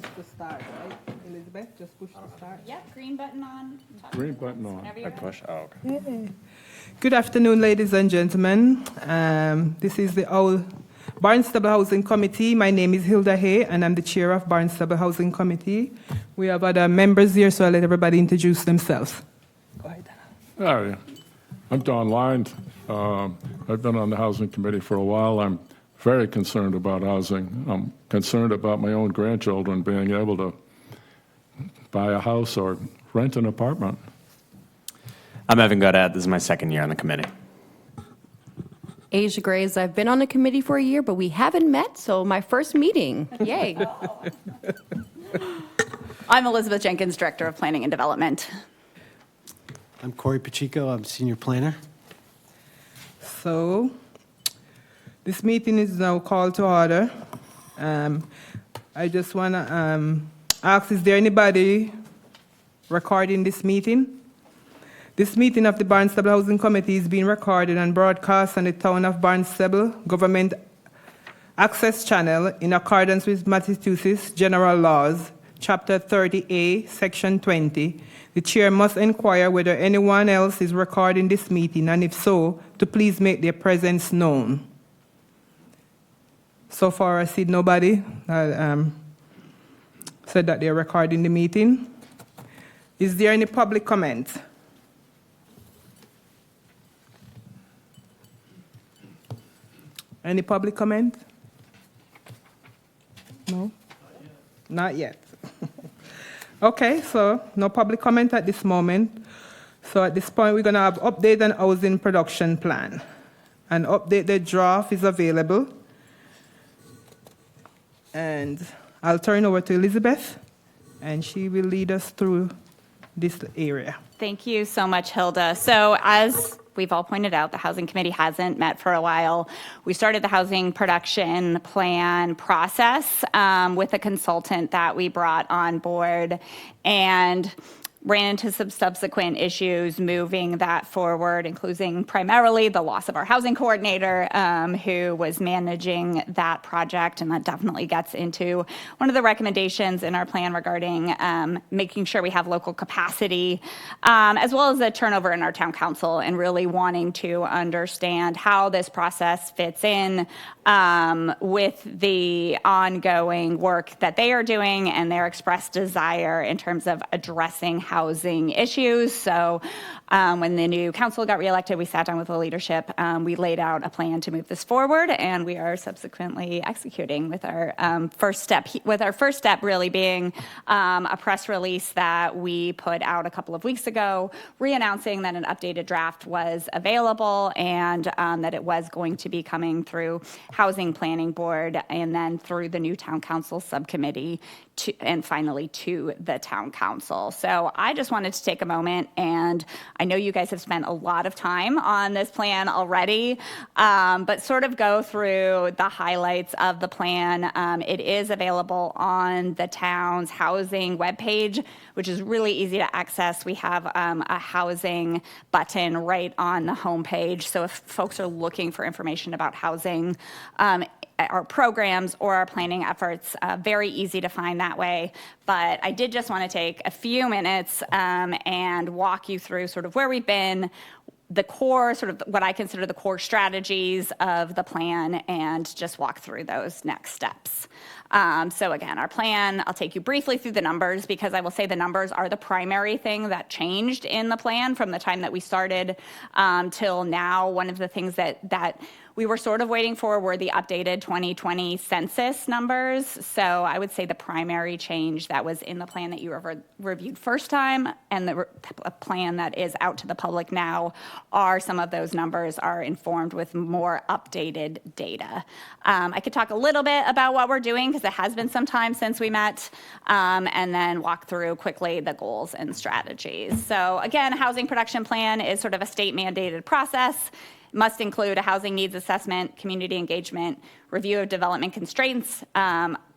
push the start, right? Elizabeth, just push the start. Yep, green button on. Green button on. Whenever you're Push. Oh, okay. Good afternoon, ladies and gentlemen. This is the Barnstable Housing Committee. My name is Hilda Hay, and I'm the chair of Barnstable Housing Committee. We have other members here, so I'll let everybody introduce themselves. Go ahead. Hi, I'm Don Lynd. I've been on the Housing Committee for a while. I'm very concerned about housing. I'm concerned about my own grandchildren being able to buy a house or rent an apartment. I'm Evan Goddard. This is my second year on the committee. Asia Grays, I've been on the committee for a year, but we haven't met, so my first meeting. Yay. I'm Elizabeth Jenkins, Director of Planning and Development. I'm Corey Pacheco. I'm Senior Planner. So, this meeting is now called to order. I just want to ask, is there anybody recording this meeting? This meeting of the Barnstable Housing Committee is being recorded and broadcast on the Town of Barnstable Government Access Channel in accordance with Massachusetts General Laws, Chapter 30A, Section 20. The chair must inquire whether anyone else is recording this meeting, and if so, to please make their presence known. So far, I see nobody that said that they're recording the meeting. Is there any public comment? Any public comment? No? Not yet. Okay, so no public comment at this moment. So at this point, we're going to have update on housing production plan. An updated draft is available. And I'll turn over to Elizabeth, and she will lead us through this area. Thank you so much, Hilda. So as we've all pointed out, the Housing Committee hasn't met for a while. We started the housing production plan process with a consultant that we brought on board and ran into some subsequent issues moving that forward, including primarily the loss of our housing coordinator who was managing that project. And that definitely gets into one of the recommendations in our plan regarding making sure we have local capacity, as well as the turnover in our town council, and really wanting to understand how this process fits in with the ongoing work that they are doing and their expressed desire in terms of addressing housing issues. So when the new council got reelected, we sat down with the leadership. We laid out a plan to move this forward, and we are subsequently executing with our first step really being a press release that we put out a couple of weeks ago, re-announcing that an updated draft was available and that it was going to be coming through Housing Planning Board and then through the new Town Council Subcommittee and finally to the Town Council. So I just wanted to take a moment, and I know you guys have spent a lot of time on this plan already, but sort of go through the highlights of the plan. It is available on the town's housing webpage, which is really easy to access. We have a housing button right on the homepage. So if folks are looking for information about housing, our programs or our planning efforts, very easy to find that way. But I did just want to take a few minutes and walk you through sort of where we've been, the core, sort of what I consider the core strategies of the plan, and just walk through those next steps. So again, our plan, I'll take you briefly through the numbers because I will say the numbers are the primary thing that changed in the plan from the time that we started till now. One of the things that we were sort of waiting for were the updated 2020 census numbers. So I would say the primary change that was in the plan that you reviewed first time and the plan that is out to the public now are some of those numbers are informed with more updated data. I could talk a little bit about what we're doing because it has been some time since we met, and then walk through quickly the goals and strategies. So again, housing production plan is sort of a state mandated process. Must include a housing needs assessment, community engagement, review of development constraints,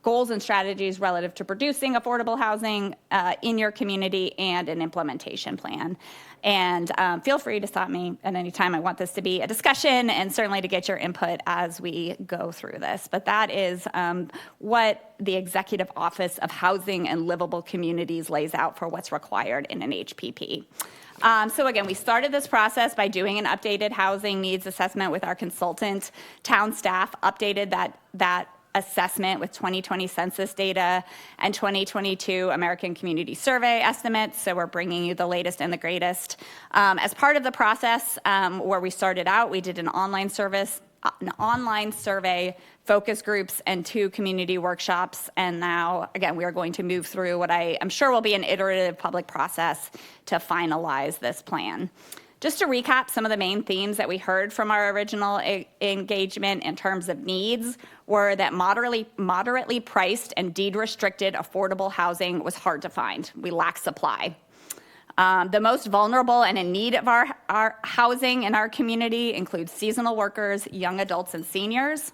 goals and strategies relative to producing affordable housing in your community and an implementation plan. And feel free to stop me at any time. I want this to be a discussion and certainly to get your input as we go through this. But that is what the Executive Office of Housing and Livable Communities lays out for what's required in an HPP. So again, we started this process by doing an updated housing needs assessment with our consultant. Town staff updated that assessment with 2020 census data and 2022 American Community Survey estimates. So we're bringing you the latest and the greatest. As part of the process where we started out, we did an online survey, focus groups, and 2 community workshops. And now, again, we are going to move through what I am sure will be an iterative public process to finalize this plan. Just to recap some of the main themes that we heard from our original engagement in terms of needs were that moderately priced and deed-restricted affordable housing was hard to find. We lack supply. The most vulnerable and in need of our housing in our community include seasonal workers, young adults, and seniors.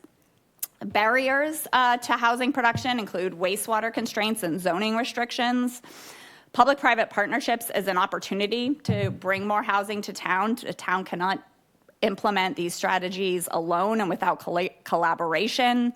Barriers to housing production include wastewater constraints and zoning restrictions. Public-private partnerships is an opportunity to bring more housing to town. A town cannot implement these strategies alone and without collaboration,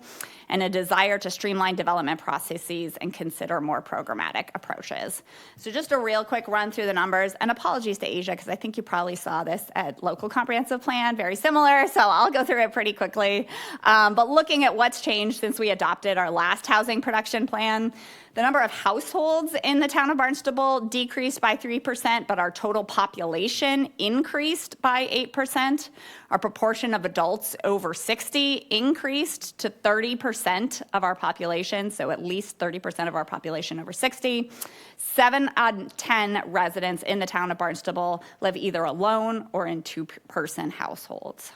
and a desire to streamline development processes and consider more programmatic approaches. So just a real quick run through the numbers, and apologies to Asia, because I think you probably saw this at local comprehensive plan, very similar, so I'll go through it pretty quickly. But looking at what's changed since we adopted our last housing production plan, the number of households in the town of Barnstable decreased by 3%, but our total population increased by 8%. Our proportion of adults over 60 increased to 30% of our population, so at least 30% of our population over 60. 7 out of 10 residents in the town of Barnstable live either alone or in 2-person households.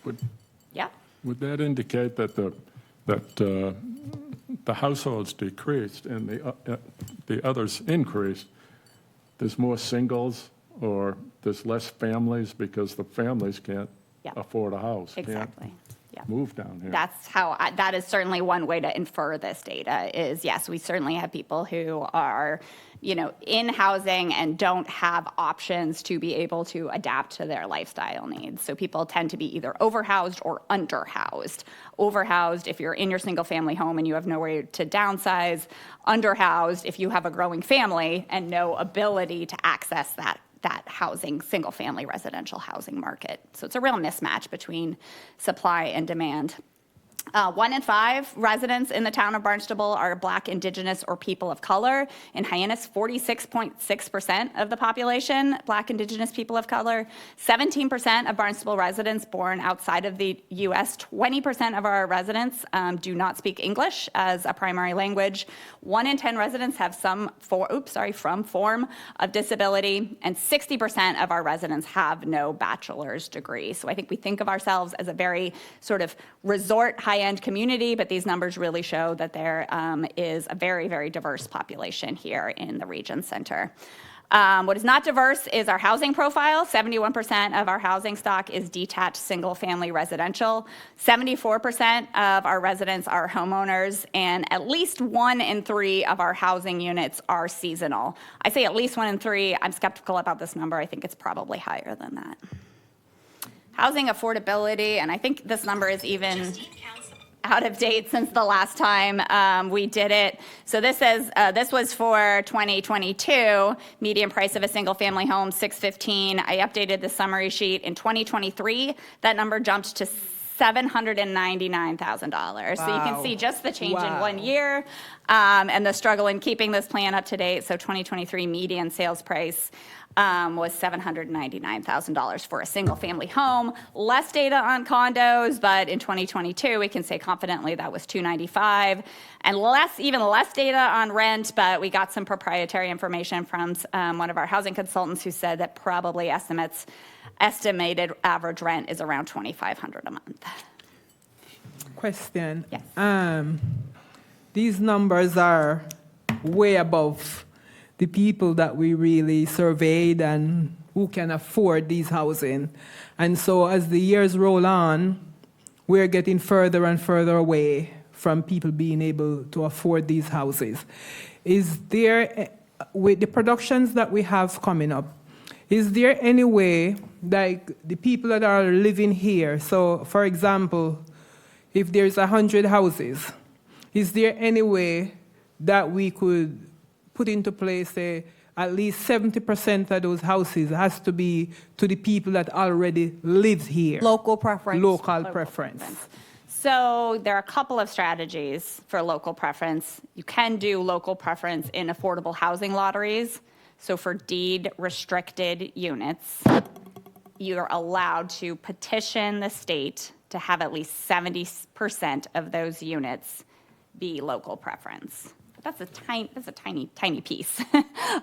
Would that indicate that the households decreased and the others increased? There's more singles, or there's less families because the families can't afford a house, Exactly. can't move down here. That's how, that is certainly one way to infer this data is, yes, we certainly have people who are, in housing and don't have options to be able to adapt to their lifestyle needs. So people tend to be either overhoused or underhoused. Overhoused if you're in your single family home and you have nowhere to downsize. Underhoused if you have a growing family and no ability to access that housing, single family residential housing market. So it's a real mismatch between supply and demand. 1 in 5 residents in the town of Barnstable are Black, Indigenous, or people of color. In Hyannis, 46.6% of the population, Black, Indigenous, people of color. 17% of Barnstable residents born outside of the U.S. 20% of our residents do not speak English as a primary language. 1 in 10 residents have some form of disability, and 60% of our residents have no bachelor's degree. So I think we think of ourselves as a very sort of resort, high-end community, but these numbers really show that there is a very, very diverse population here in the Region Center. What is not diverse is our housing profile. 71% of our housing stock is detached single-family residential. 74% of our residents are homeowners, and at least 1 in 3 of our housing units are seasonal. I say at least 1 in 3. I'm skeptical about this number. I think it's probably higher than that. Housing affordability, and I think this number is even out of date since the last time we did it. So this was for 2022, median price of a single family home, $615,000. I updated the summary sheet. In 2023, that number jumped to $799,000. Wow. So you can see just the change in 1 year and the struggle in keeping this plan up to date. So 2023 median sales price was $799,000 for a single-family home. Less data on condos, but in 2022, we can say confidently that was $295,000, and even less data on rent. But we got some proprietary information from one of our housing consultants who said that probably estimated average rent is around $2,500 a month. Question. Yes. These numbers are way above the people that we really surveyed and who can afford these housing. And so as the years roll on, we're getting further and further away from people being able to afford these houses. Is there, with the productions that we have coming up, is there any way, like the people that are living here, so for example, if there's 100 houses, is there any way that we could put into place, say, at least 70% of those houses has to be to the people that already live here? Local preference. Local preference. So there are a couple of strategies for local preference. You can do local preference in affordable housing lotteries. So for deed restricted units, you're allowed to petition the state to have at least 70% of those units be local preference. That's a tiny piece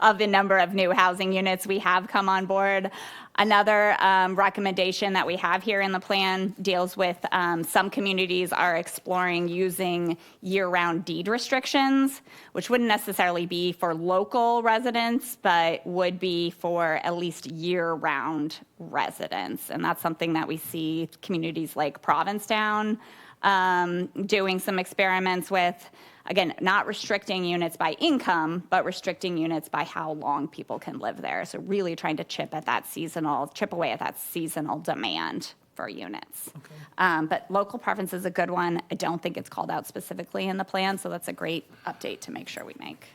of the number of new housing units we have come on board. Another recommendation that we have here in the plan deals with some communities are exploring using year-round deed restrictions, which wouldn't necessarily be for local residents, but would be for at least year-round residents. And that's something that we see communities like Provincetown doing some experiments with. Again, not restricting units by income, but restricting units by how long people can live there. So really trying to chip away at that seasonal demand for units. Okay. But local preference is a good one. I don't think it's called out specifically in the plan, so that's a great update to make sure we make.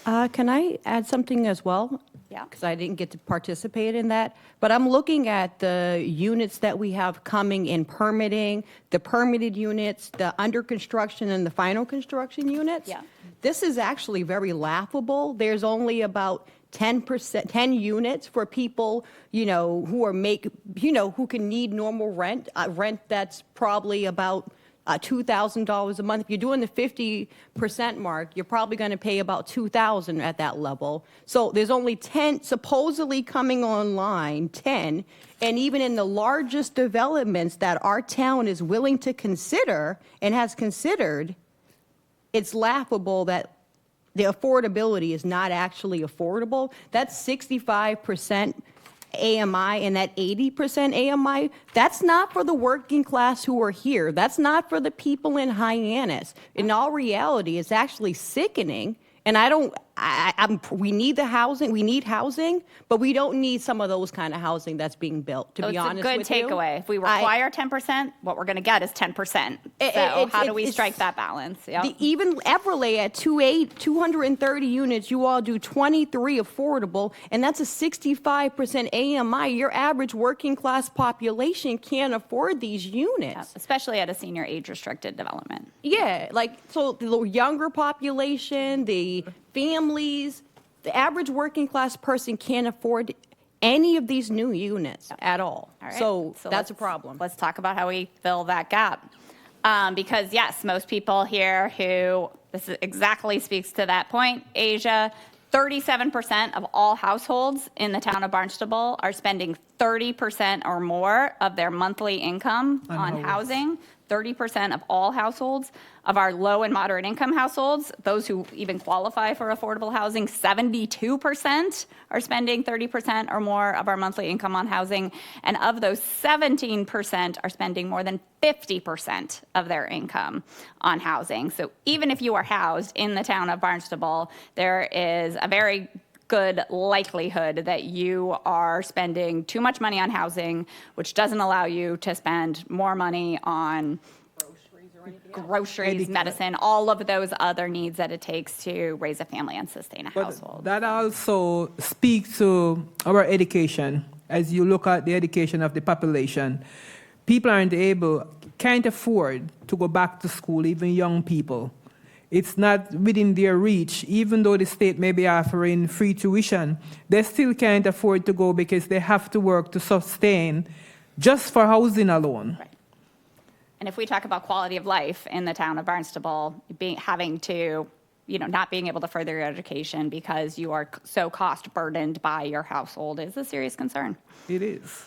Can I add something as well? Yeah. Because I didn't get to participate in that. But I'm looking at the units that we have coming in permitting, the permitted units, the under construction and the final construction units. Yeah. This is actually very laughable. There's only about 10%, 10 units for people, who can need normal rent, rent that's probably about $2,000 a month. If you're doing the 50% mark, you're probably going to pay about $2,000 at that level. So there's only 10 supposedly coming online, 10, and even in the largest developments that our town is willing to consider and has considered, it's laughable that the affordability is not actually affordable. That's 65% AMI and that 80% AMI, that's not for the working class who are here. That's not for the people in Hyannis. In all reality, it's actually sickening. And we need the housing, we need housing, but we don't need some of those kind of housing that's being built, to be honest with you. It's a good takeaway. If we require 10%, what we're going to get is 10%. So how do we strike that balance? Yep. Even Everlay at 230 units, you all do 23 affordable, and that's a 65% AMI. Your average working class population can't afford these units. Yep. Especially at a senior age restricted development. Yeah, so the younger population, the families, the average working class person can't afford any of these new units at all. All right. So that's a problem. Let's talk about how we fill that gap. Because yes, most people here this exactly speaks to that point, Asia, 37% of all households in the town of Barnstable are spending 30% or more of their monthly income on housing. 30% of all households. Of our low and moderate income households, those who even qualify for affordable housing, 72% are spending 30% or more of our monthly income on housing. And of those, 17% are spending more than 50% of their income on housing. So even if you are housed in the town of Barnstable, there is a very good likelihood that you are spending too much money on housing, which doesn't allow you to spend more money on groceries, medicine, all of those other needs that it takes to raise a family and sustain a household. That also speaks to our education. As you look at the education of the population, people can't afford to go back to school, even young people. It's not within their reach. Even though the state may be offering free tuition, they still can't afford to go because they have to work to sustain just for housing alone. Right. And if we talk about quality of life in the town of Barnstable, having to, not being able to further your education because you are so cost burdened by your household is a serious concern. It is.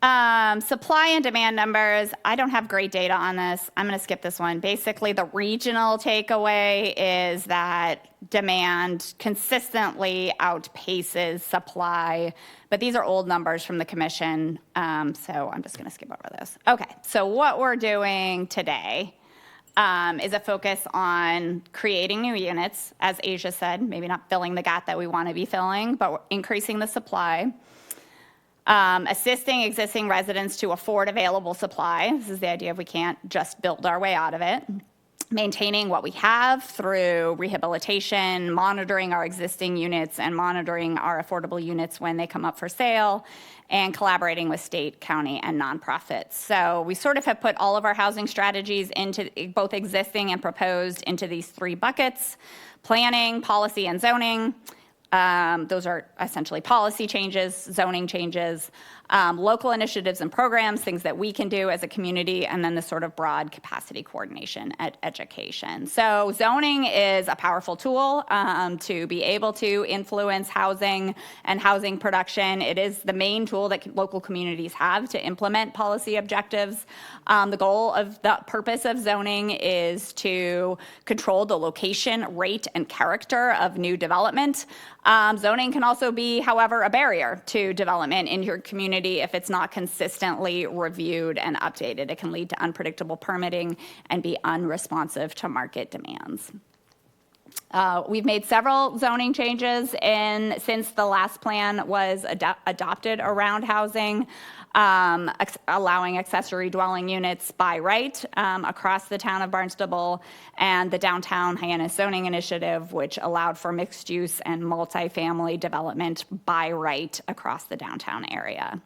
Supply and demand numbers, I don't have great data on this. I'm going to skip this one. Basically, the regional takeaway is that demand consistently outpaces supply, but these are old numbers from the commission, so I'm just going to skip over this. Okay, so what we're doing today is a focus on creating new units, as Asia said, maybe not filling the gap that we want to be filling, but increasing the supply. Assisting existing residents to afford available supply. This is the idea of we can't just build our way out of it. Maintaining what we have through rehabilitation, monitoring our existing units and monitoring our affordable units when they come up for sale, and collaborating with state, county, and nonprofits. So we sort of have put all of our housing strategies into both existing and proposed into these three buckets: planning, policy, and zoning. Those are essentially policy changes, zoning changes, local initiatives and programs, things that we can do as a community, and then the sort of broad capacity coordination at education. So zoning is a powerful tool to be able to influence housing and housing production. It is the main tool that local communities have to implement policy objectives. The goal of the purpose of zoning is to control the location, rate, and character of new development. Zoning can also be, however, a barrier to development in your community if it's not consistently reviewed and updated. It can lead to unpredictable permitting and be unresponsive to market demands. We've made several zoning changes since the last plan was adopted around housing, allowing accessory dwelling units by right across the town of Barnstable, and the Downtown Hyannis Zoning Initiative, which allowed for mixed use and multifamily development by right across the downtown area.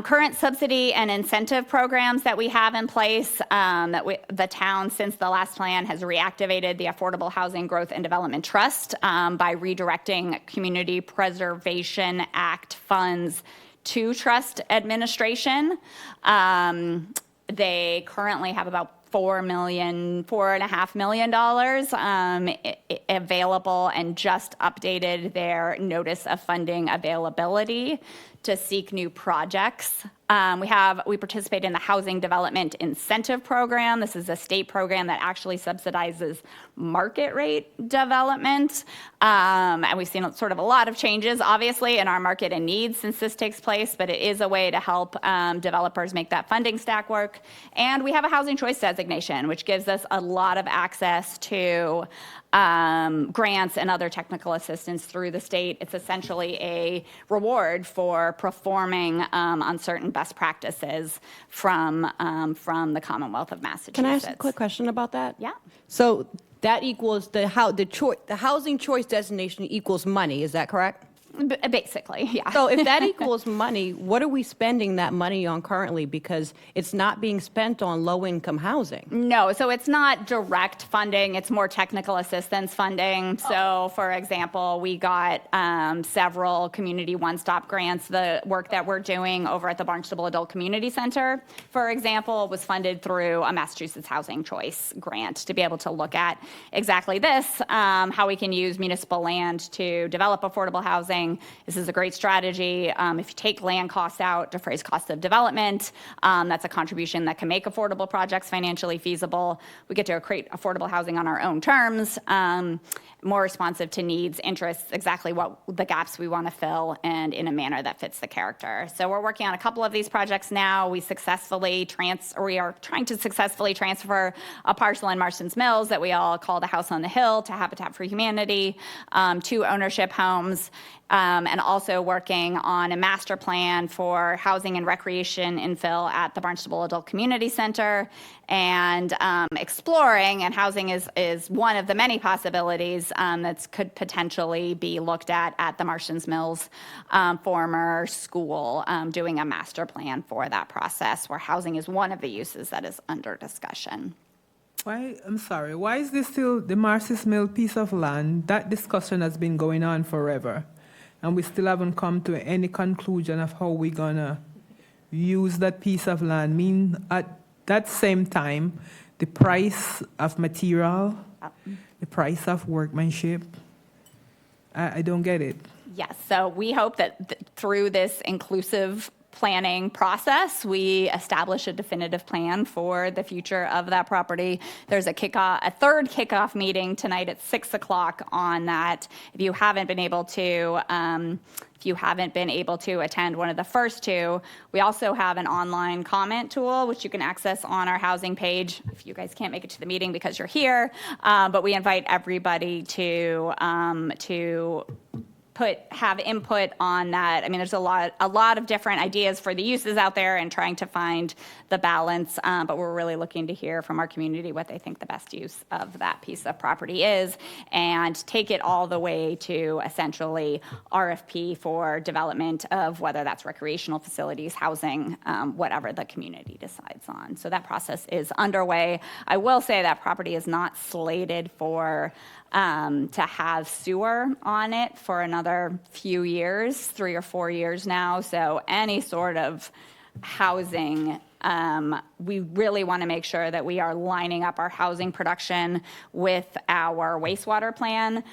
Current subsidy and incentive programs that we have in place, the town, since the last plan, has reactivated the Affordable Housing Growth and Development Trust by redirecting Community Preservation Act funds to trust administration. They currently have about $4.5 million available, and just updated their notice of funding availability to seek new projects. We participate in the Housing Development Incentive Program. This is a state program that actually subsidizes market rate development. And we've seen sort of a lot of changes, obviously, in our market and needs since this takes place, but it is a way to help developers make that funding stack work. And we have a housing choice designation, which gives us a lot of access to grants and other technical assistance through the state. It's essentially a reward for performing on certain best practices from the Commonwealth of Massachusetts. Can I ask a quick question about that? Yeah. So that equals the housing choice designation equals money, is that correct? Basically, yeah. So if that equals money, what are we spending that money on currently? Because it's not being spent on low-income housing. No, so it's not direct funding, it's more technical assistance funding. So for example, we got several community one-stop grants. The work that we're doing over at the Barnstable Adult Community Center, for example, was funded through a Massachusetts Housing Choice grant to be able to look at exactly this, how we can use municipal land to develop affordable housing. This is a great strategy. If you take land costs out, defrays cost of development, that's a contribution that can make affordable projects financially feasible. We get to create affordable housing on our own terms, more responsive to needs, interests, exactly what the gaps we want to fill, and in a manner that fits the character. So we're working on a couple of these projects now. We are trying to successfully transfer a parcel in Marston's Mills that we all call the House on the Hill to Habitat for Humanity, 2 ownership homes. And also working on a master plan for housing and recreation infill at the Barnstable Adult Community Center, and exploring, and housing is one of the many possibilities that could potentially be looked at the Marston's Mills former school, doing a master plan for that process, where housing is one of the uses that is under discussion. Why is this still the Marston's Mill piece of land? That discussion has been going on forever, and we still haven't come to any conclusion of how we're gonna use that piece of land. At that same time, the price of material, the price of workmanship, I don't get it. Yes, so we hope that through this inclusive planning process. We establish a definitive plan for the future of that property. There's a third kickoff meeting tonight at 6 o'clock on that. If you haven't been able to attend one of the first two, we also have an online comment tool, which you can access on our housing page if you guys can't make it to the meeting because you're here. But we invite everybody to have input on that. I mean, there's a lot of different ideas for the uses out there and trying to find the balance, but we're really looking to hear from our community what they think the best use of that piece of property is and take it all the way to essentially RFP for development of whether that's recreational facilities, housing, whatever the community decides on. So that process is underway. I will say that property is not slated for to have sewer on it for another few years, 3 or 4 years now. So any sort of housing, we really want to make sure that we are lining up our housing production with our wastewater plan.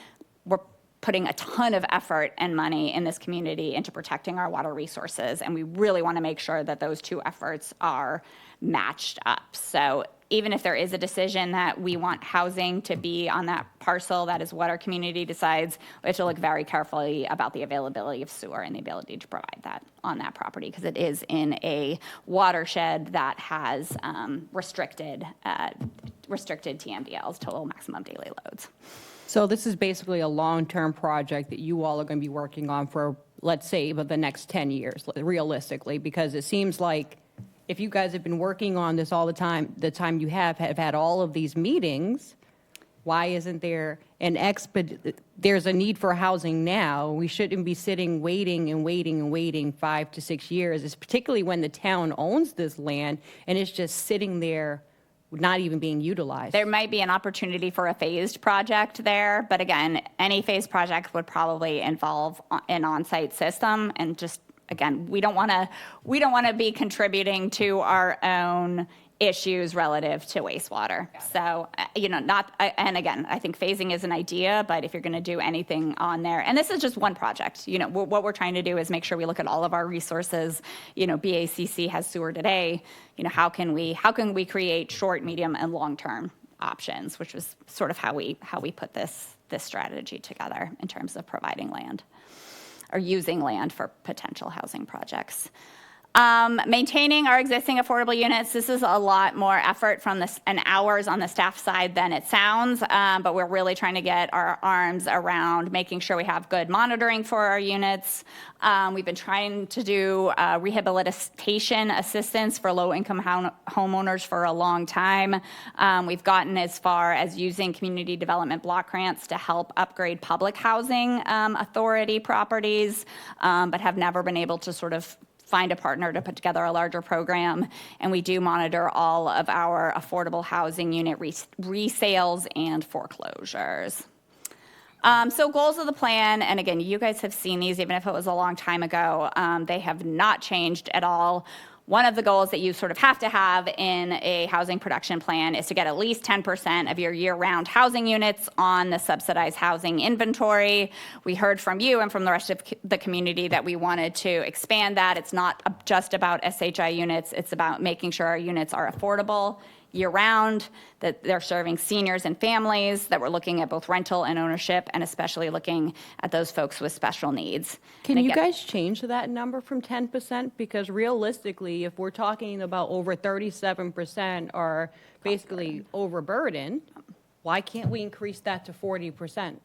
We're putting a ton of effort and money in this community into protecting our water resources, and we really want to make sure that those two efforts are matched up. So even if there is a decision that we want housing to be on that parcel, that is what our community decides, we have to look very carefully about the availability of sewer and the ability to provide that on that property because it is in a watershed that has restricted TMDLs, total maximum daily loads. So this is basically a long-term project that you all are going to be working on for, let's say, about the next 10 years, realistically, because it seems like if you guys have been working on this all the time you have had all of these meetings, why isn't there there's a need for housing now. We shouldn't be sitting waiting 5 to 6 years, it's particularly when the town owns this land and it's just sitting there not even being utilized. There might be an opportunity for a phased project there, but again, any phased project would probably involve an on-site system and just, again, we don't want to be contributing to our own issues relative to wastewater. So, and again, I think phasing is an idea, but if you're going to do anything on there, and this is just one project, what we're trying to do is make sure we look at all of our resources. BACC has sewer today. How can we create short, medium, and long-term options, which was sort of how we put this strategy together in terms of providing land or using land for potential housing projects. Maintaining our existing affordable units, this is a lot more effort and hours on the staff side than it sounds, but we're really trying to get our arms around making sure we have good monitoring for our units. We've been trying to do rehabilitation assistance for low-income homeowners for a long time. We've gotten as far as using community development block grants to help upgrade public housing authority properties, but have never been able to sort of find a partner to put together a larger program, and we do monitor all of our affordable housing unit resales and foreclosures. So goals of the plan, and again, you guys have seen these, even if it was a long time ago, they have not changed at all. One of the goals that you sort of have to have in a housing production plan is to get at least 10% of your year-round housing units on the subsidized housing inventory. We heard from you and from the rest of the community that we wanted to expand that. It's not just about SHI units. It's about making sure our units are affordable year-round, that they're serving seniors and families, that we're looking at both rental and ownership, and especially looking at those folks with special needs. Can you guys change that number from 10%? Because realistically, if we're talking about over 37% are basically overburdened, why can't we increase that to 40%?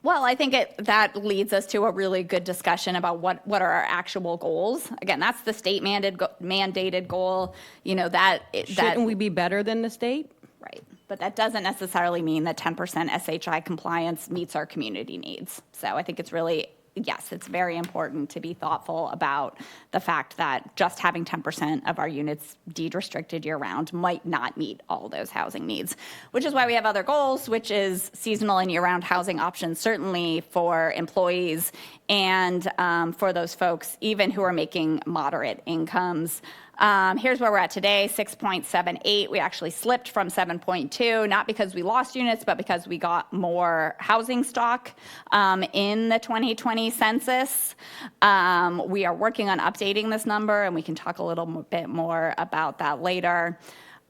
Well, I think that leads us to a really good discussion about what are our actual goals. Again, that's the state mandated goal. Shouldn't we be better than the state? Right, but that doesn't necessarily mean that 10% SHI compliance meets our community needs. So I think it's really, yes, it's very important to be thoughtful about the fact that just having 10% of our units deed restricted year-round might not meet all those housing needs, which is why we have other goals, which is seasonal and year-round housing options, certainly for employees and for those folks, even who are making moderate incomes. Here's where we're at today, 6.78. We actually slipped from 7.2, not because we lost units, but because we got more housing stock in the 2020 census. We are working on updating this number, and we can talk a little bit more about that later.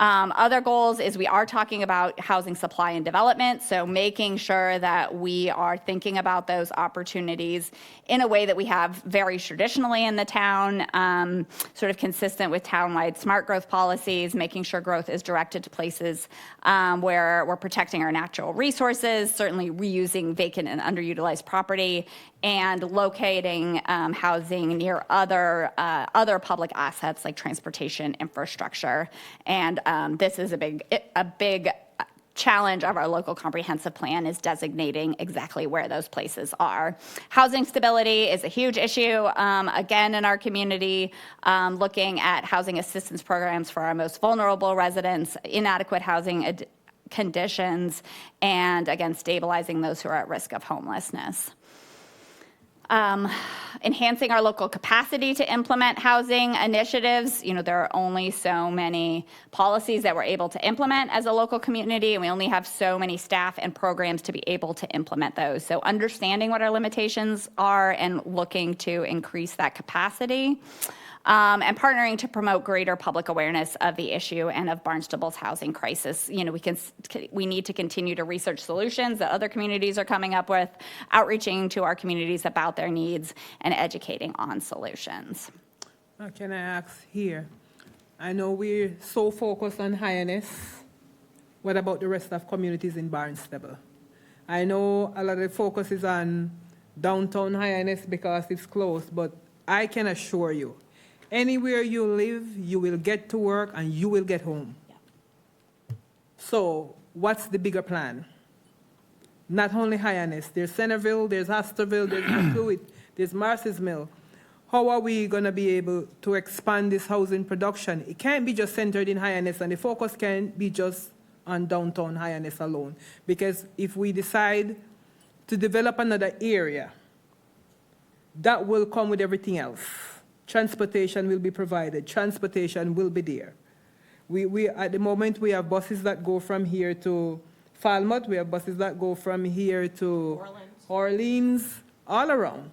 Other goals is we are talking about housing supply and development, so making sure that we are thinking about those opportunities in a way that we have very traditionally in the town, sort of consistent with town-wide smart growth policies, making sure growth is directed to places where we're protecting our natural resources, certainly reusing vacant and underutilized property, and locating housing near other public assets like transportation infrastructure. And this is a big challenge of our local comprehensive plan, is designating exactly where those places are. Housing stability is a huge issue, again, in our community, looking at housing assistance programs for our most vulnerable residents, inadequate housing conditions, and again, stabilizing those who are at risk of homelessness. Enhancing our local capacity to implement housing initiatives. You know, there are only so many policies that we're able to implement as a local community, and we only have so many staff and programs to be able to implement those. So understanding what our limitations are and looking to increase that capacity. And partnering to promote greater public awareness of the issue and of Barnstable's housing crisis. You know, we need to continue to research solutions that other communities are coming up with, outreaching to our communities about their needs, and educating on solutions. Can I ask here? I know we're so focused on Hyannis. What about the rest of communities in Barnstable? I know a lot of the focus is on downtown Hyannis because it's close, but I can assure you, anywhere you live, you will get to work and you will get home. Yeah. So what's the bigger plan? Not only Hyannis, there's Centerville, there's Astorville, there's Matuit, there's Marcy's Mill. How are we going to be able to expand this housing production? It can't be just centered in Hyannis, and the focus can't be just on downtown Hyannis alone. Because if we decide to develop another area, that will come with everything else. Transportation will be provided. Transportation will be there. We at the moment, we have buses that go from here to Falmouth. We have buses that go from here to Orleans, all around.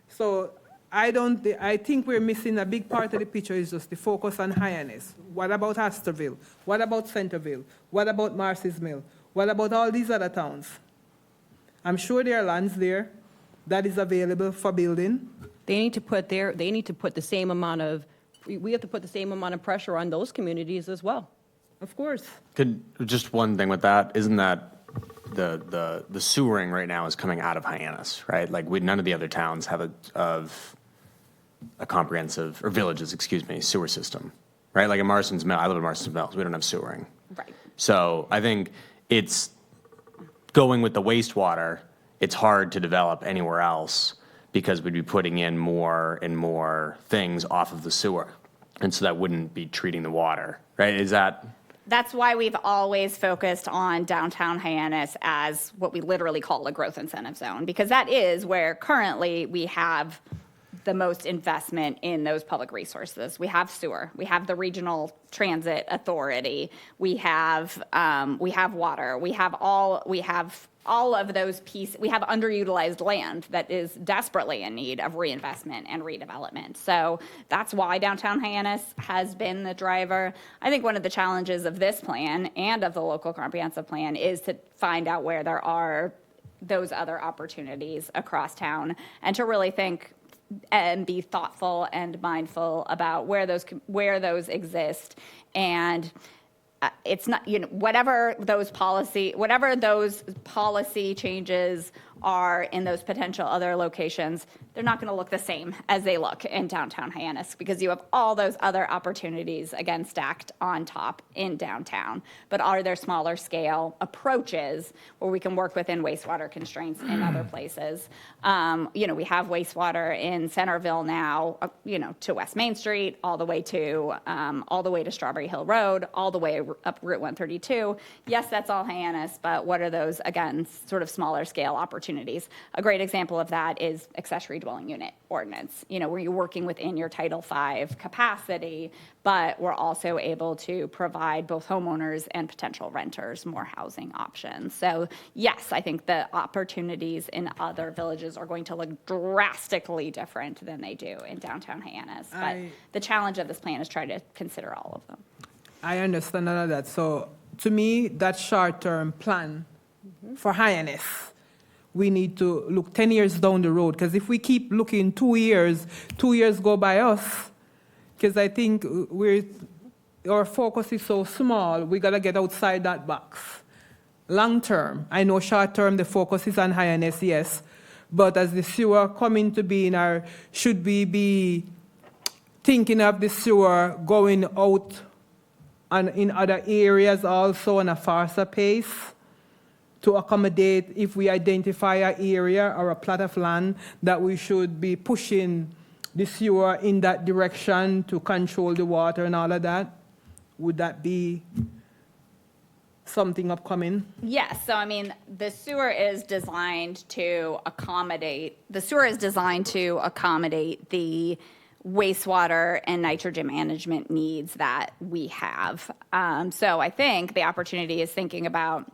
So I think we're missing a big part of the picture is just the focus on Hyannis. What about Astorville? What about Centerville? What about Marcy's Mill? What about all these other towns? I'm sure there are lands there that is available for building. They need to put the same amount of, we have to put the same amount of pressure on those communities as well. Of course. Just one thing with that, isn't that the sewering right now is coming out of Hyannis, right? Like none of the other towns have a comprehensive, or villages, excuse me, sewer system, right? Like in Marston's Mill, I live in Marston's Mills, we don't have sewering. Right. So I think it's going with the wastewater, it's hard to develop anywhere else because we'd be putting in more and more things off of the sewer. And so that wouldn't be treating the water, right? That's why we've always focused on downtown Hyannis as what we literally call a growth incentive zone, because that is where currently we have the most investment in those public resources. We have sewer, we have the regional transit authority, we have water, we have all of those pieces. We have underutilized land that is desperately in need of reinvestment and redevelopment. So that's why downtown Hyannis has been the driver. I think one of the challenges of this plan and of the local comprehensive plan is to find out where there are those other opportunities across town and to really think and be thoughtful and mindful about where those exist. And it's not, whatever those policy changes are in those potential other locations, they're not going to look the same as they look in downtown Hyannis because you have all those other opportunities, again, stacked on top in downtown. But are there smaller scale approaches where we can work within wastewater constraints in other places? We have wastewater in Centerville now, to West Main Street, all the way to Strawberry Hill Road, all the way up Route 132. Yes, that's all Hyannis, but what are those, again, sort of smaller scale opportunities opportunities. A great example of that is accessory dwelling unit ordinance, where you're working within your Title V capacity, but we're also able to provide both homeowners and potential renters more housing options. So yes, I think the opportunities in other villages are going to look drastically different than they do in downtown Hyannis. But the challenge of this plan is try to consider all of them. I understand all of that. So to me, that short-term plan for Hyannis, we need to look 10 years down the road. Because if we keep looking 2 years go by us, because I think our focus is so small, we got to get outside that box. Long term, I know short term, the focus is on Hyannis, yes. But as the sewer come into being, should we be thinking of the sewer going out and in other areas also on a faster pace to accommodate if we identify an area or a plot of land that we should be pushing the sewer in that direction to control the water and all of that? Would that be something upcoming? Yes, so I mean, the sewer is designed to accommodate the wastewater and nitrogen management needs that we have. So I think the opportunity is thinking about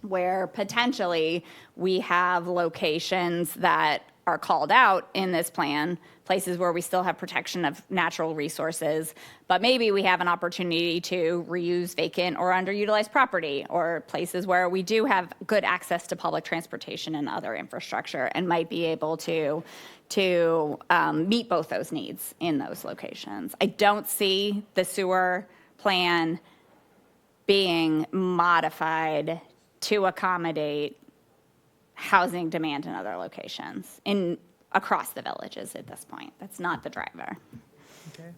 where potentially we have locations that are called out in this plan, places where we still have protection of natural resources, but maybe we have an opportunity to reuse vacant or underutilized property, or places where we do have good access to public transportation and other infrastructure and might be able to meet both those needs in those locations. I don't see the sewer plan being modified to accommodate housing demand in other locations across the villages at this point. That's not the driver. Okay.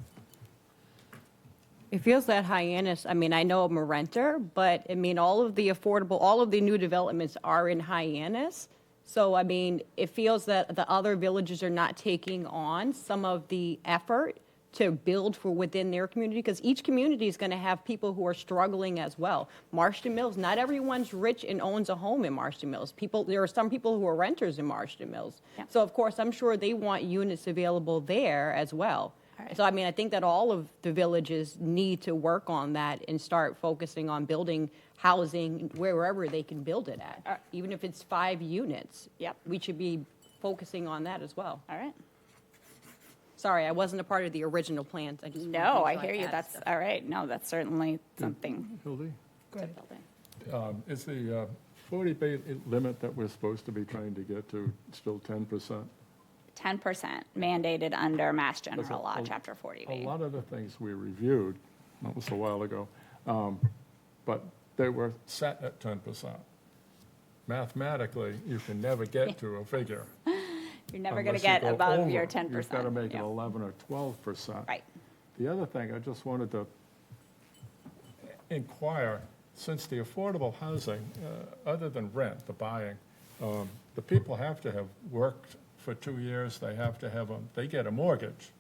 It feels that Hyannis, I mean, I know I'm a renter, but I mean, all of the new developments are in Hyannis. So, I mean, it feels that the other villages are not taking on some of the effort to build for within their community, because each community is going to have people who are struggling as well. Marston Mills, not everyone's rich and owns a home in Marston Mills. There are some people who are renters in Marston Mills. Yeah. So, of course, I'm sure they want units available there as well. Right. So, I mean, I think that all of the villages need to work on that and start focusing on building housing wherever they can build it at. Even if it's 5 units. Yep. We should be focusing on that as well. All right. Sorry, I wasn't a part of the original plans. I just No, wanted I to hear you. add That's stuff. all right. No, that's certainly something Hildy, to build in. is the 40-bay limit that we're supposed to be trying to get to still 10%? 10% mandated under Mass That's General Law, a- Chapter A 40B. lot of the things we reviewed, that was a while ago, but they were set at 10%. Mathematically, you can never get to a figure. You're never going to unless you get go above your over. 10%. You've got to make it Yeah. 11 or 12%. Right. The other thing, I just wanted to inquire, since the affordable housing, other than rent, the buying, the people have to have worked for 2 years, they get a mortgage.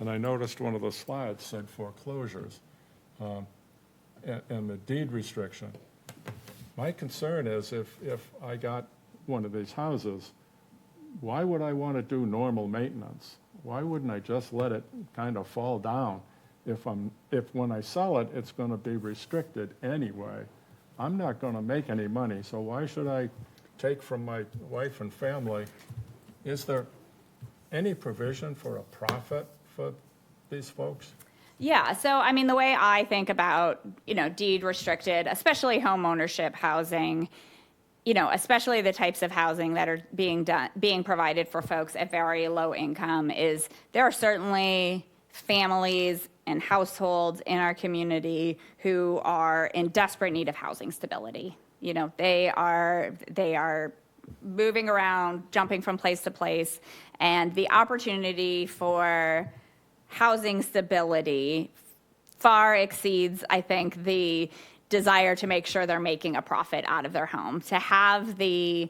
And I noticed one of the slides said foreclosures and the deed restriction. My concern is if I got one of these houses, why would I want to do normal maintenance? Why wouldn't I just let it kind of fall down? If when I sell it, it's going to be restricted anyway. I'm not going to make any money, so why should I take from my wife and family? Is there any provision for a profit for these folks? Yeah, so I mean, the way I think about, deed restricted, especially home ownership housing, especially the types of housing that are being provided for folks at very low income, is there are certainly families and households in our community who are in desperate need of housing stability. They are moving around, jumping from place to place, and the opportunity for housing stability far exceeds, I think, the desire to make sure they're making a profit out of their home. To have the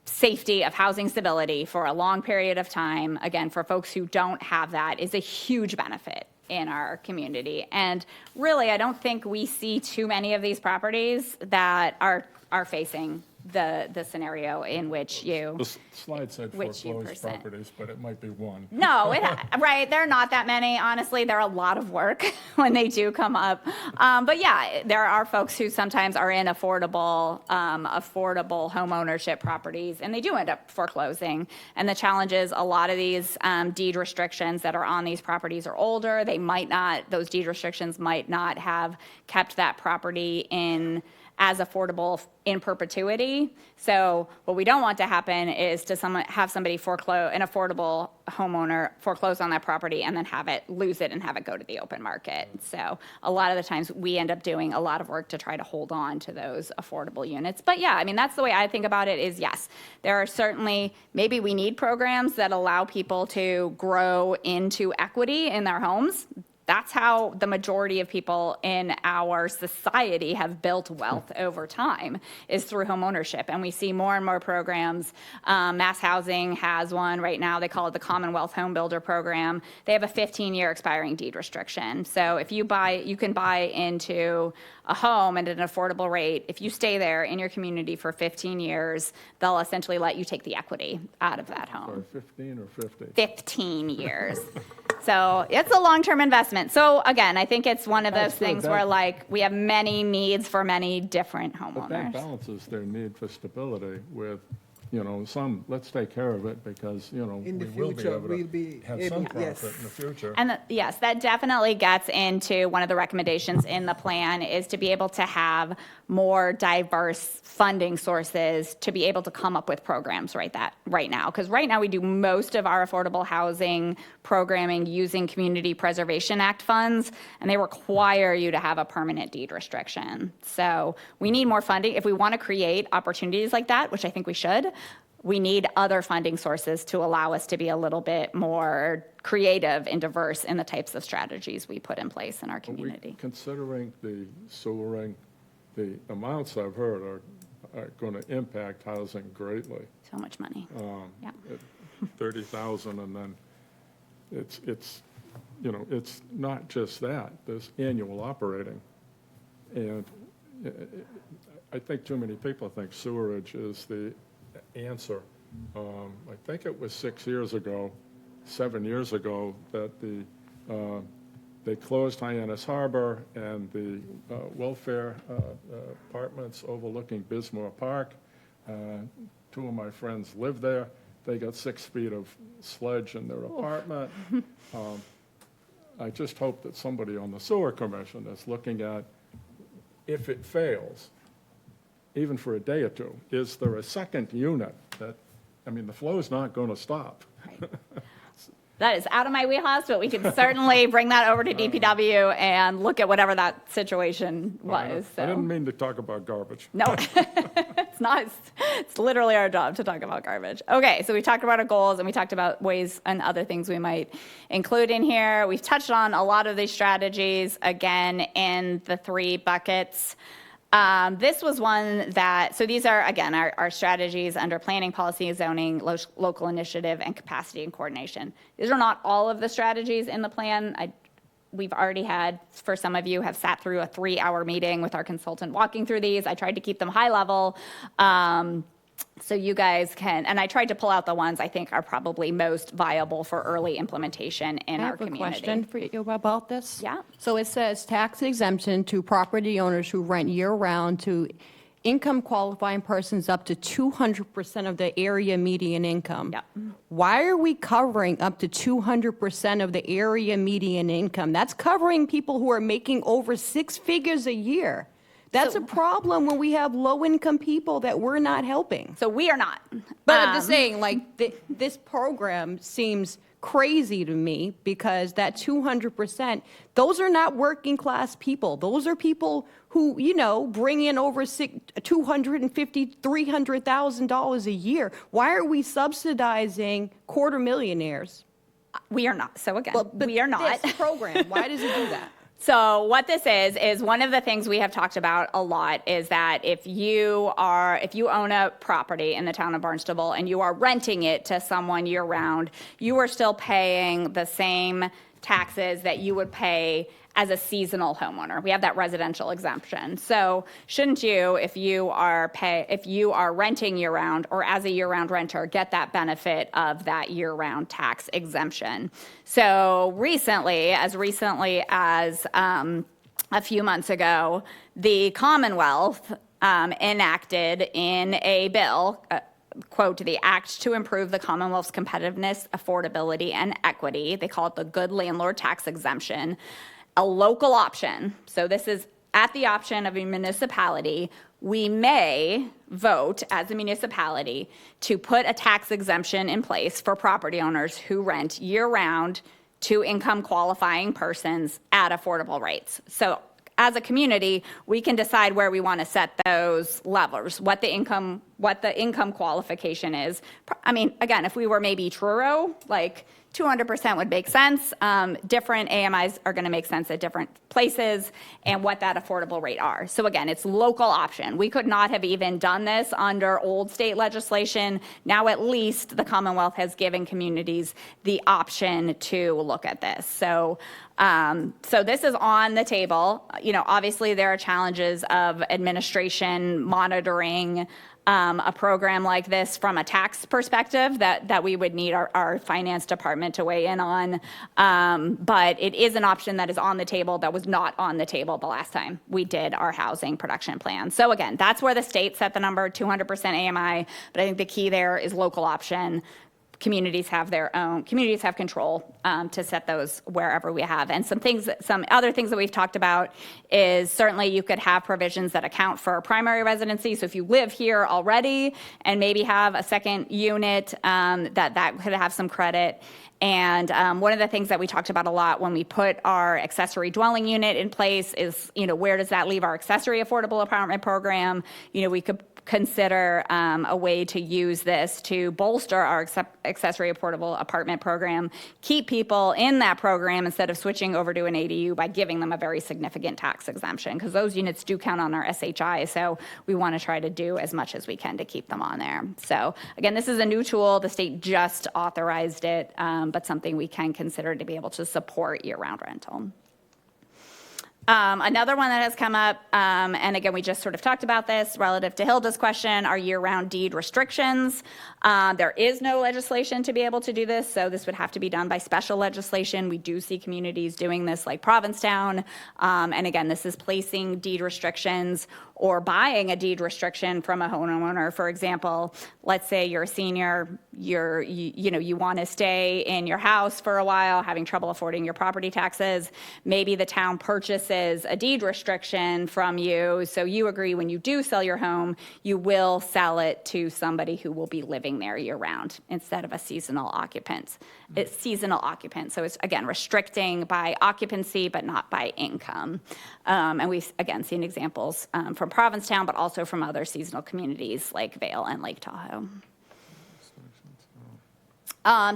safety of housing stability for a long period of time, again, for folks who don't have that, is a huge benefit in our community. And really, I don't think we see too many of these properties that are facing the scenario in which you. The slide said Which you foreclosed percent. properties, but it might be one. No, right, there are not that many. Honestly, they're a lot of work when they do come up. But yeah, there are folks who sometimes are in affordable home ownership properties, and they do end up foreclosing. And the challenge is a lot of these deed restrictions that are on these properties are older. Those deed restrictions might not have kept that property in as affordable in perpetuity. So what we don't want to happen is to have somebody an affordable homeowner foreclose on that property and then lose it and have it go to the open market. So a lot of the times we end up doing a lot of work to try to hold on to those affordable units. But yeah, I mean, that's the way I think about it is, yes, there are certainly, maybe we need programs that allow people to grow into equity in their homes. That's how the majority of people in our society have built wealth over time, is through home ownership. And we see more and more programs. Mass Housing has one right now. They call it the Commonwealth Home Builder Program. They have a 15-year expiring deed restriction. So if you can buy into a home at an affordable rate. If you stay there in your community for 15 years, they'll essentially let you take the equity out of that home. Sorry, 15 or 50? 15 years. So it's a long-term investment. So again, I think it's one of those That's good. things where like we have many needs for many different But that homeowners. balances their need for stability with, let's take care of it because, In the we will be future, able we'll to be have able- some yes. profit in the future. And yes, that definitely gets into one of the recommendations in the plan is to be able to have more diverse funding sources to be able to come up with programs right now. Because right now we do most of our affordable housing programming using Community Preservation Act funds, and they require you to have a permanent deed restriction. So we need more funding. If we want to create opportunities like that, which I think we should, we need other funding sources to allow us to be a little bit more creative and diverse in the types of strategies we put in place in our Are we community. considering the sewering, the amounts I've heard are going to impact housing greatly. So much money. Yeah. At 30,000, and then it's not just that. There's annual operating, and I think too many people think sewerage is the answer. I think it was 7 years ago, that they closed Hyannis Harbor and the welfare apartments overlooking Bismarck Park. Two of my friends live there. They got 6 feet of sludge in their apartment. I just hope that somebody on the sewer commission is looking at, if it fails, even for a day or two, is there a second unit that, the flow's not going to stop. That is out of my wheelhouse, but we can certainly bring that over to DPW and look at whatever that situation was. I didn't So. mean to talk about garbage. No, it's not. It's literally our job to talk about garbage. Okay, so we talked about our goals and we talked about ways and other things we might include in here. We've touched on a lot of these strategies, again, in the 3 buckets. This was one so these are, again, our strategies under planning, policy, zoning, local initiative, and capacity and coordination. These are not all of the strategies in the plan. We've already had, for some of you, have sat through a 3-hour meeting with our consultant walking through these. I tried to keep them high level. So you guys can, and I tried to pull out the ones I think are probably most viable for early implementation in our community. I have a question for you about this. Yeah. So it says tax exemption to property owners who rent year-round to income qualifying persons up to 200% of the area median income. Yeah. Why are we covering up to 200% of the area median income? That's covering people who are making over 6 figures a year. That's a problem when we have low-income people that we're not helping. So we are not. But I'm just saying, this program seems crazy to me because that 200%, those are not working-class people. Those are people who, bring in over $250,000, $300,000 a year. Why are we subsidizing quarter millionaires? We are not. So again, But we are not. This program, why does it do that? So what this is one of the things we have talked about a lot is that if you own a property in the town of Barnstable and you are renting it to someone year round, you are still paying the same taxes that you would pay as a seasonal homeowner. We have that residential exemption. So shouldn't you, if you are renting year-round or as a year-round renter, get that benefit of that year-round tax exemption? So recently as a few months ago, the Commonwealth enacted in a bill, quote, the Act to Improve the Commonwealth's Competitiveness, Affordability, and Equity. They call it the Good Landlord Tax Exemption, a local option. So this is at the option of a municipality. We may vote as a municipality to put a tax exemption in place for property owners who rent year-round to income qualifying persons at affordable rates. So as a community, we can decide where we want to set those levels, what the income qualification is. I mean, again, if we were maybe Truro, like 200% would make sense. Different AMIs are going to make sense at different places and what that affordable rate are. So again, it's local option. We could not have even done this under old state legislation. Now at least the Commonwealth has given communities the option to look at this. So this is on the table. You know, obviously there are challenges of administration monitoring a program like this from a tax perspective that we would need our finance department to weigh in on. But it is an option that is on the table that was not on the table the last time we did our housing production plan. So again, that's where the state set the number, 200% AMI, but I think the key there is local option. Communities have control to set those wherever we have. And some other things that we've talked about is certainly you could have provisions that account for primary residency. So if you live here already and maybe have a second unit, that could have some credit. And one of the things that we talked about a lot when we put our accessory dwelling unit in place is, you know, where does that leave our accessory affordable apartment program? You know, we could consider a way to use this to bolster our accessory affordable apartment program, keep people in that program instead of switching over to an ADU by giving them a very significant tax exemption, because those units do count on our SHI, so we want to try to do as much as we can to keep them on there. So again, this is a new tool. The state just authorized it, but something we can consider to be able to support year-round rental. Another one that has come up, and again, we just sort of talked about this relative to Hilda's question, are year-round deed restrictions. There is no legislation to be able to do this, so this would have to be done by special legislation. We do see communities doing this like Provincetown, and again, this is placing deed restrictions or buying a deed restriction from a homeowner. For example, let's say you're a senior, you want to stay in your house for a while, having trouble affording your property taxes. Maybe the town purchases a deed restriction from you, so you agree when you do sell your home, you will sell it to somebody who will be living there year-round instead of a seasonal occupant. It's seasonal occupant, so it's, again, restricting by occupancy but not by income. And we've, again, seen examples from Provincetown, but also from other seasonal communities like Vail and Lake Tahoe.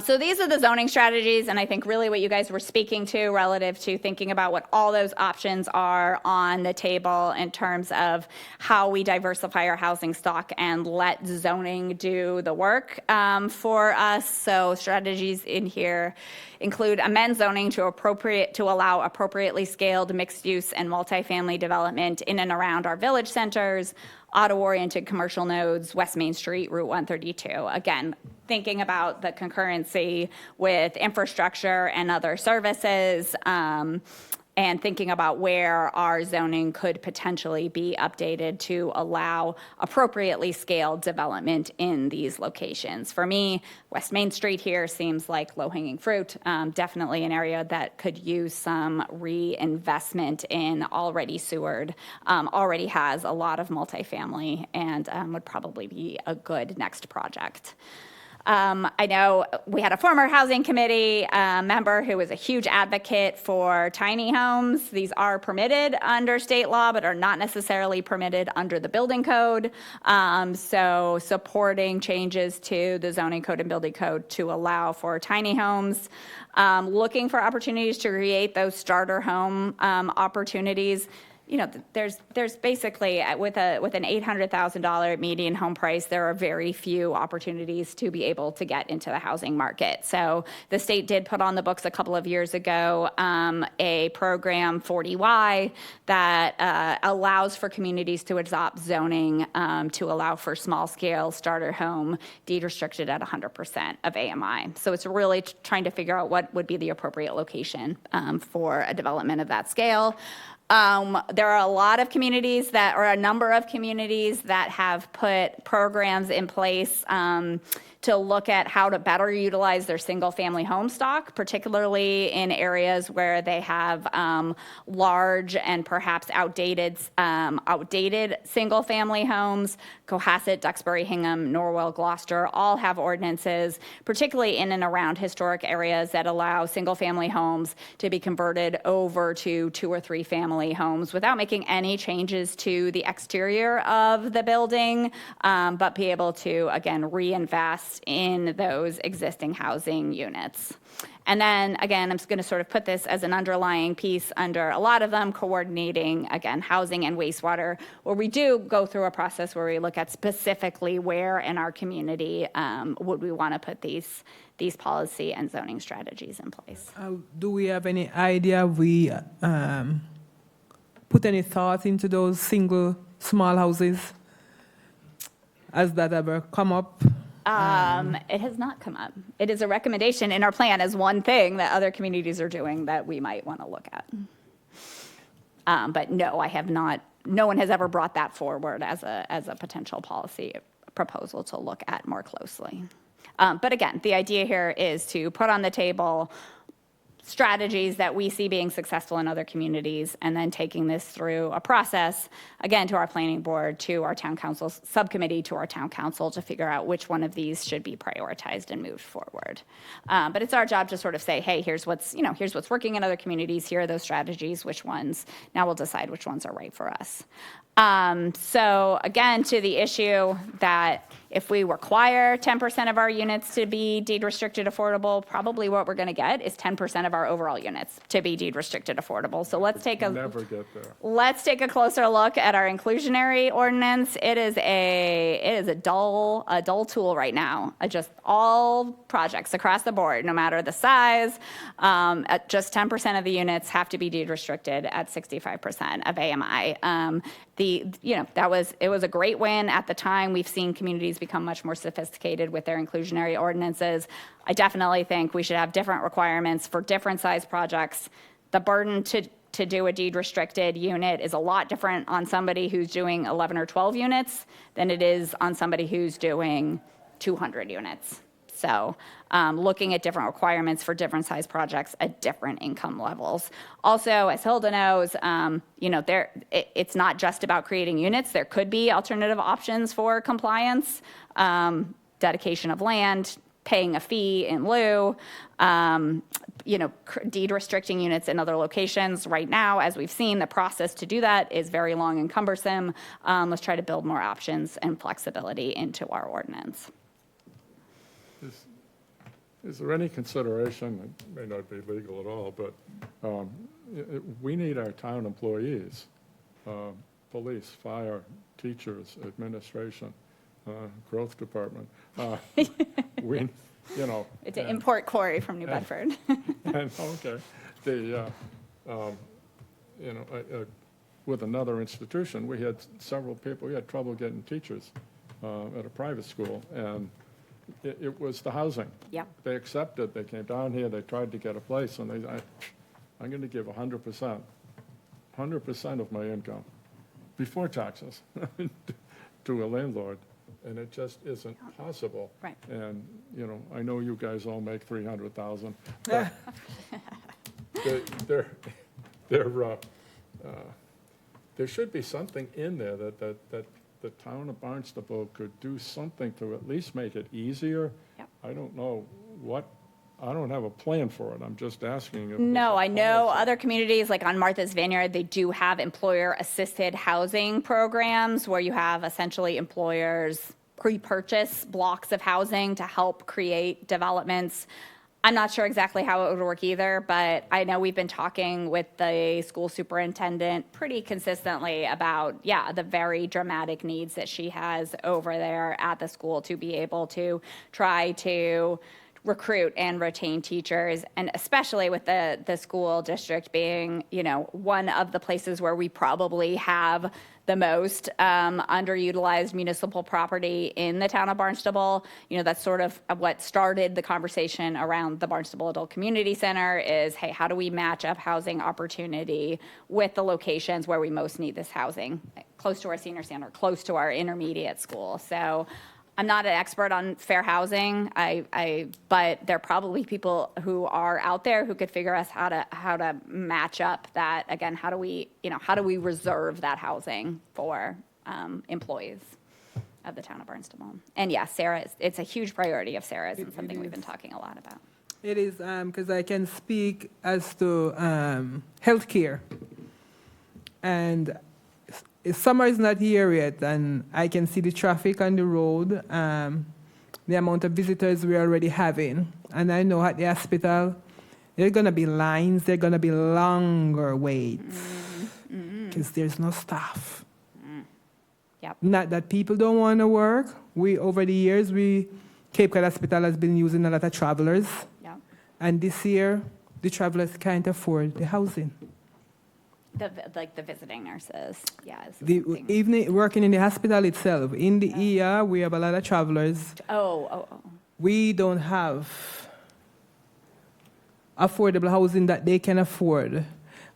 So these are the zoning strategies, and I think really what you guys were speaking to relative to thinking about what all those options are on the table in terms of how we diversify our housing stock and let zoning do the work for us. So strategies in here include amend zoning to allow appropriately scaled mixed use and multifamily development in and around our village centers, auto-oriented commercial nodes, West Main Street, Route 132. Again, thinking about the concurrency with infrastructure and other services, and thinking about where our zoning could potentially be updated to allow appropriately scaled development in these locations. For me, West Main Street here seems like low-hanging fruit, definitely an area that could use some reinvestment in already sewered, already has a lot of multifamily, and would probably be a good next project. I know we had a former housing committee member who was a huge advocate for tiny homes. These are permitted under state law, but are not necessarily permitted under the building code. So supporting changes to the zoning code and building code to allow for tiny homes. Looking for opportunities to create those starter home opportunities. there's basically, with an $800,000 median home price, there are very few opportunities to be able to get into the housing market. So the state did put on the books a couple of years ago a program, 40Y, that allows for communities to adopt zoning to allow for small-scale starter home, deed restricted at 100% of AMI. So it's really trying to figure out what would be the appropriate location for a development of that scale. There are a lot of communities or a number of communities that have put programs in place to look at how to better utilize their single-family home stock, particularly in areas where they have large and perhaps outdated single-family homes. Cohasset, Duxbury, Hingham, Norwell, Gloucester all have ordinances, particularly in and around historic areas, that allow single-family homes to be converted over to 2 or 3 family homes without making any changes to the exterior of the building, but be able to, again, reinvest in those existing housing units. And then, again, I'm just going to sort of put this as an underlying piece under a lot of them, coordinating, again, housing and wastewater, where we do go through a process where we look at specifically where in our community would we want to put these policy and zoning strategies in place. Do we have any idea? We put any thought into those single small houses? Has that ever come up? It has not come up. It is a recommendation in our plan as one thing that other communities are doing that we might want to look at. But no, I have not. No one has ever brought that forward as a potential policy proposal to look at more closely. But again, the idea here is to put on the table strategies that we see being successful in other communities, and then taking this through a process, again, to our planning board, to our town council subcommittee, to our town council, to figure out which one of these should be prioritized and moved forward. But it's our job to sort of say, hey, here's what's working in other communities, here are those strategies, which ones, now we'll decide which ones are right for us. So again, to the issue that if we require 10% of our units to be deed restricted affordable, probably what we're going to get is 10% of our overall units to be deed restricted affordable. So let's take Never get there. Let's take a closer look at our inclusionary ordinance. It is a dull tool right now. Just all projects across the board, no matter the size, at just 10% of the units have to be deed restricted at 65% of AMI. It was a great win at the time. We've seen communities become much more sophisticated with their inclusionary ordinances. I definitely think we should have different requirements for different size projects. The burden to do a deed restricted unit is a lot different on somebody who's doing 11 or 12 units than it is on somebody who's doing 200 units. So looking at different requirements for different size projects at different income levels. Also, as Hilda knows, it's not just about creating units. There could be alternative options for compliance, dedication of land, paying a fee in lieu, deed restricting units in other locations. Right now, as we've seen, the process to do that is very long and cumbersome. Let's try to build more options and flexibility into our ordinance. Is there any consideration, it may not be legal at all, but we need our town employees, police, fire, teachers, administration, growth department. It's an import quarry from New Bedford. Okay. With another institution, we had several people, we had trouble getting teachers at a private school, and it was the housing. Yep. They accepted, they came down here, they tried to get a place, and I'm going to give 100% of my income before taxes to a landlord, and it just isn't possible. Right. And, I know you guys all make 300,000, but there should be something in there that the town of Barnstable could do something to at least make it easier. Yep. I don't know I don't have a plan for it. I'm just asking. No, I know other communities, like on Martha's Vineyard, they do have employer-assisted housing programs where you have essentially employers pre-purchase blocks of housing to help create developments. I'm not sure exactly how it would work either, but I know we've been talking with the school superintendent pretty consistently about, the very dramatic needs that she has over there at the school to be able to try to recruit and retain teachers, and especially with the school district being, one of the places where we probably have the most underutilized municipal property in the town of Barnstable. That's sort of what started the conversation around the Barnstable Adult Community Center is, hey, how do we match up housing opportunity with the locations where we most need this housing, close to our senior center, close to our intermediate school. So I'm not an expert on fair housing, but there are probably people who are out there who could figure us how to match up that. Again, how do we reserve that housing for employees of the town of Barnstable? And yes, Sarah, it's a huge priority of Sarah's and something we've been talking a lot about. It is, because I can speak as to healthcare. And summer is not here yet, and I can see the traffic on the road, the amount of visitors we're already having. And I know at the hospital, there are going to be lines, there are going to be longer waits, because there's no staff. Yep. Not that people don't want to work. Over the years, Cape Cod Hospital has been using a lot of travelers. Yep. And this year, the travelers can't afford the housing. The visiting nurses, yes. Even working in the hospital itself, in the ER, we have a lot of travelers. Oh. We don't have affordable housing that they can afford.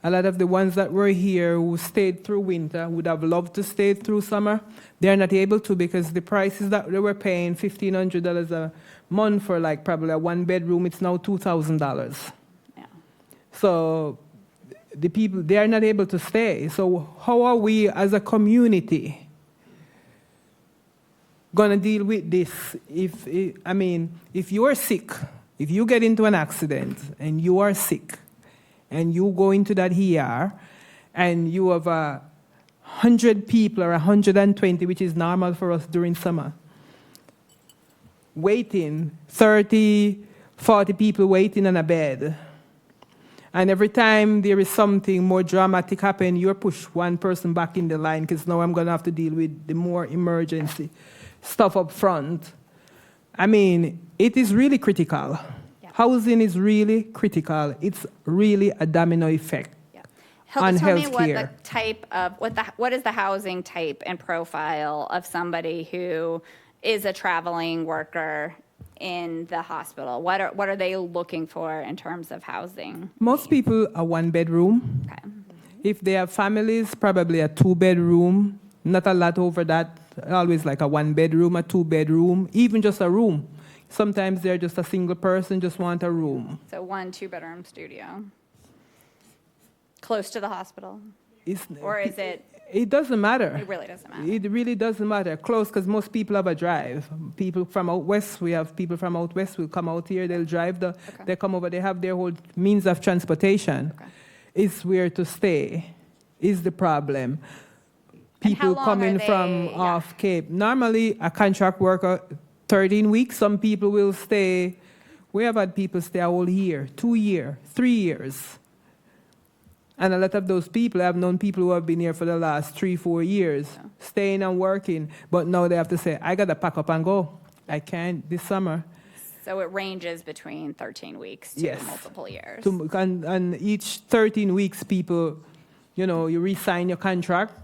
A lot of the ones that were here who stayed through winter would have loved to stay through summer. They're not able to because the prices that they were paying, $1,500 a month for like probably a one bedroom, it's now $2,000. Yeah. So the people, they are not able to stay. So how are we as a community going to deal with this? If you are sick, if you get into an accident and you are sick and you go into that ER and you have 100 people or 120, which is normal for us during summer, waiting, 30, 40 people waiting on a bed. And every time there is something more dramatic happen, you push one person back in the line because now I'm going to have to deal with the more emergency stuff up front. It is really critical. Yeah. Housing is really critical. It's really a domino effect. Yeah. On Tell me healthcare. what is the housing type and profile of somebody who is a traveling worker in the hospital? What are they looking for in terms of housing? Most people are one bedroom. Okay. If they have families, probably a two bedroom. Not a lot over that. Always like a one bedroom, a two bedroom, even just a room. Sometimes they're just a single person, just want a room. So 1 2-bedroom studio. Close to the hospital? Or is it? It doesn't matter. It really doesn't matter. It really doesn't matter. Close, because most people have a drive. People from out west, we have people from out west will come out here, they'll drive, they come over, they have their whole means of transportation. Okay. It's where to stay is the problem. And how People long coming are they- from off Cape. Normally, a contract worker, 13 weeks, some people will stay. We have had people stay a whole year, 2 years, 3 years. And a lot of those people, I've known people who have been here for the last 3, 4 years, staying and working, but now they have to say, I got to pack up and go. I can't this summer. So it ranges between 13 weeks to Yes. multiple years. And each 13 weeks, people, you re-sign your contract.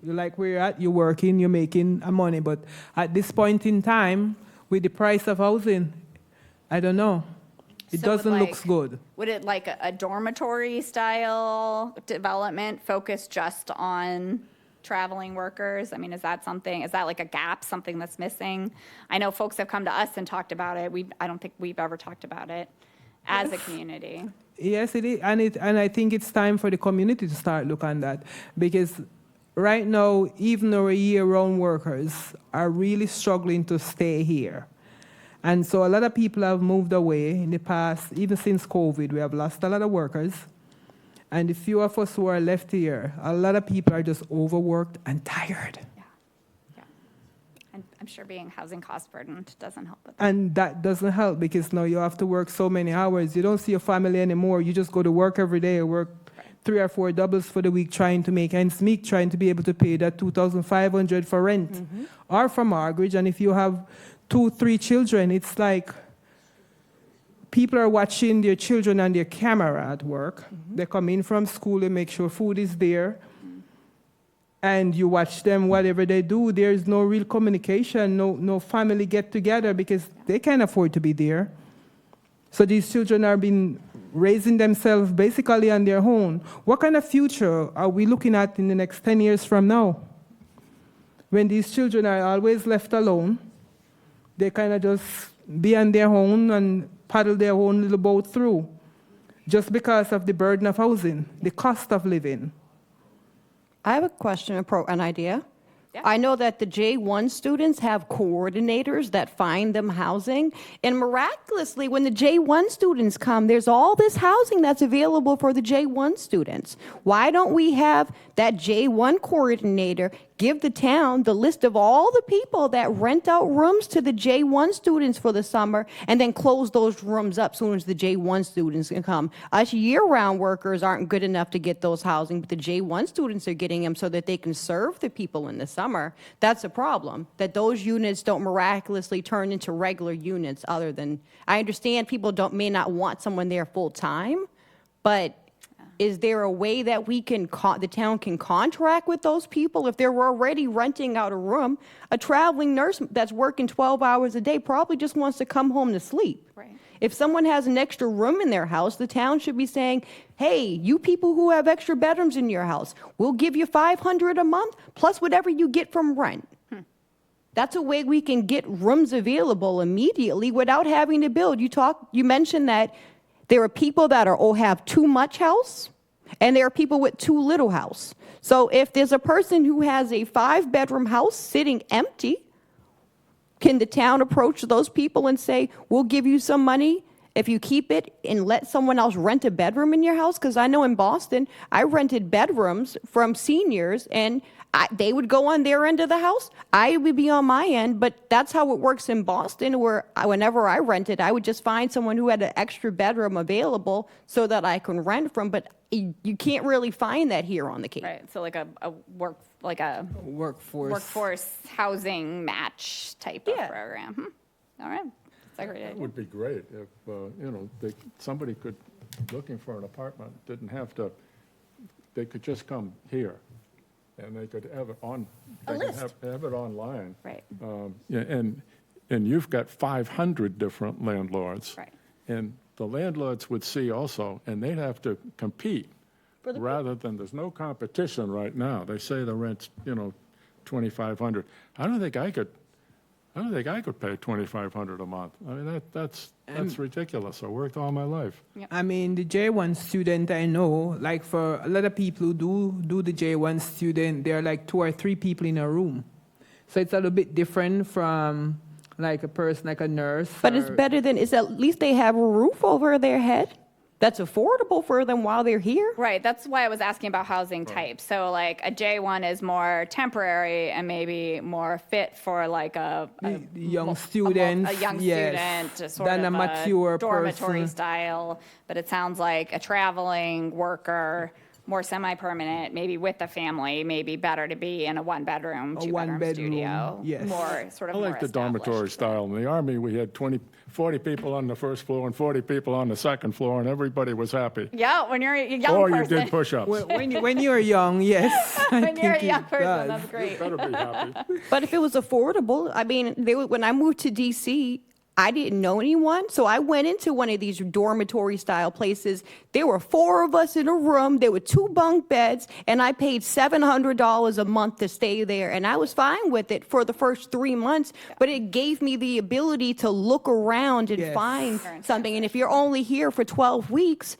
You like where you're at, you're working, you're making money. But at this point in time, with the price of housing, I don't know. It So would, doesn't look good. Would it like a dormitory style development focused just on traveling workers? Is that like a gap, something that's missing? I know folks have come to us and talked about it. I don't think we've ever talked about it as a community. Yes, it is. And I think it's time for the community to start looking at that. Because right now, even our year-round workers are really struggling to stay here. And so a lot of people have moved away in the past, even since COVID. We have lost a lot of workers. And the few of us who are left here, a lot of people are just overworked and tired. Yeah. I'm sure being housing cost burdened doesn't help with that. And that doesn't help because now you have to work so many hours. You don't see your family anymore. You just go to work every day, work 3 or 4 doubles for the week, trying to make ends meet, trying to be able to pay that $2,500 for rent or for mortgage. And if you have 2, 3 children, it's like people are watching their children on their camera at work. They come in from school, they make sure food is there. And you watch them, whatever they do, there's no real communication, no family get together because they can't afford to be there. So these children are being raising themselves basically on their own. What kind of future are we looking at in the next 10 years from now? When these children are always left alone, they kind of just be on their own and paddle their own little boat through just because of the burden of housing, the cost of living. I have a question, an idea. Yeah. I know that the J1 students have coordinators that find them housing, and miraculously, when the J1 students come, there's all this housing that's available for the J1 students. Why don't we have that J1 coordinator give the town the list of all the people that rent out rooms to the J1 students for the summer and then close those rooms up as soon as the J1 students can come? Us year-round workers aren't good enough to get those housing, but the J1 students are getting them so that they can serve the people in the summer. That's a problem, that those units don't miraculously turn into regular units other than, I understand people may not want someone there full-time, but is there a way that we can, the town can contract with those people if they're already renting out a room? A traveling nurse that's working 12 hours a day probably just wants to come home to sleep. Right. If someone has an extra room in their house, the town should be saying, hey, you people who have extra bedrooms in your house, we'll give you $500 a month plus whatever you get from rent. That's a way we can get rooms available immediately without having to build. You mentioned that there are people that have too much house, and there are people with too little house. So if there's a person who has a 5-bedroom house sitting empty, can the town approach those people and say, we'll give you some money if you keep it and let someone else rent a bedroom in your house? Because I know in Boston, I rented bedrooms from seniors, and they would go on their end of the house. I would be on my end, but that's how it works in Boston, where whenever I rented, I would just find someone who had an extra bedroom available so that I can rent from. But you can't really find that here on the Cape. Right, so like a workforce housing match type of program. All right, that's a great That idea. would be great if, somebody could, looking for an apartment, didn't have to, they could just come here and they could have it on. They could have it online. Right. Yeah, and you've got 500 different landlords. Right. And the landlords would see also, and they'd have to compete rather than, there's no competition right now. They say the rent's, $2,500. I don't think I could pay $2,500 a month. I mean, that's ridiculous. I worked all my life. I mean, the J1 student I know, like for a lot of people who do the J1 student, there are like 2 or 3 people in a room. So it's a little bit different from like a person, like a nurse. But it's better than, at least they have a roof over their head that's affordable for them while they're here. Right, that's why I was asking about housing type. So like a J1 is more temporary and maybe more fit for like a young students. A young yes, student, sort than of a mature dormitory person. style. But it sounds like a traveling worker, more semi-permanent, maybe with a family, maybe better to be in a 1-bedroom, 2-bedroom studio. yes. More sort of I more like the dormitory established. style. In the Army, we had 40 people on the first floor and 40 people on the second floor, and everybody was happy. Yeah, when you're a young Or person. you did push-ups. When you're young, yes. I When you're a think young it person, does. that's great. Better be happy. But if it was affordable, I mean, when I moved to D.C., I didn't know anyone, so I went into one of these dormitory-style places. There were 4 of us in a room. There were 2 bunk beds, and I paid $700 a month to stay there, and I was fine with it for the first 3 months, but it gave me the ability to look around and Yes. find something. And if you're only here for 12 weeks,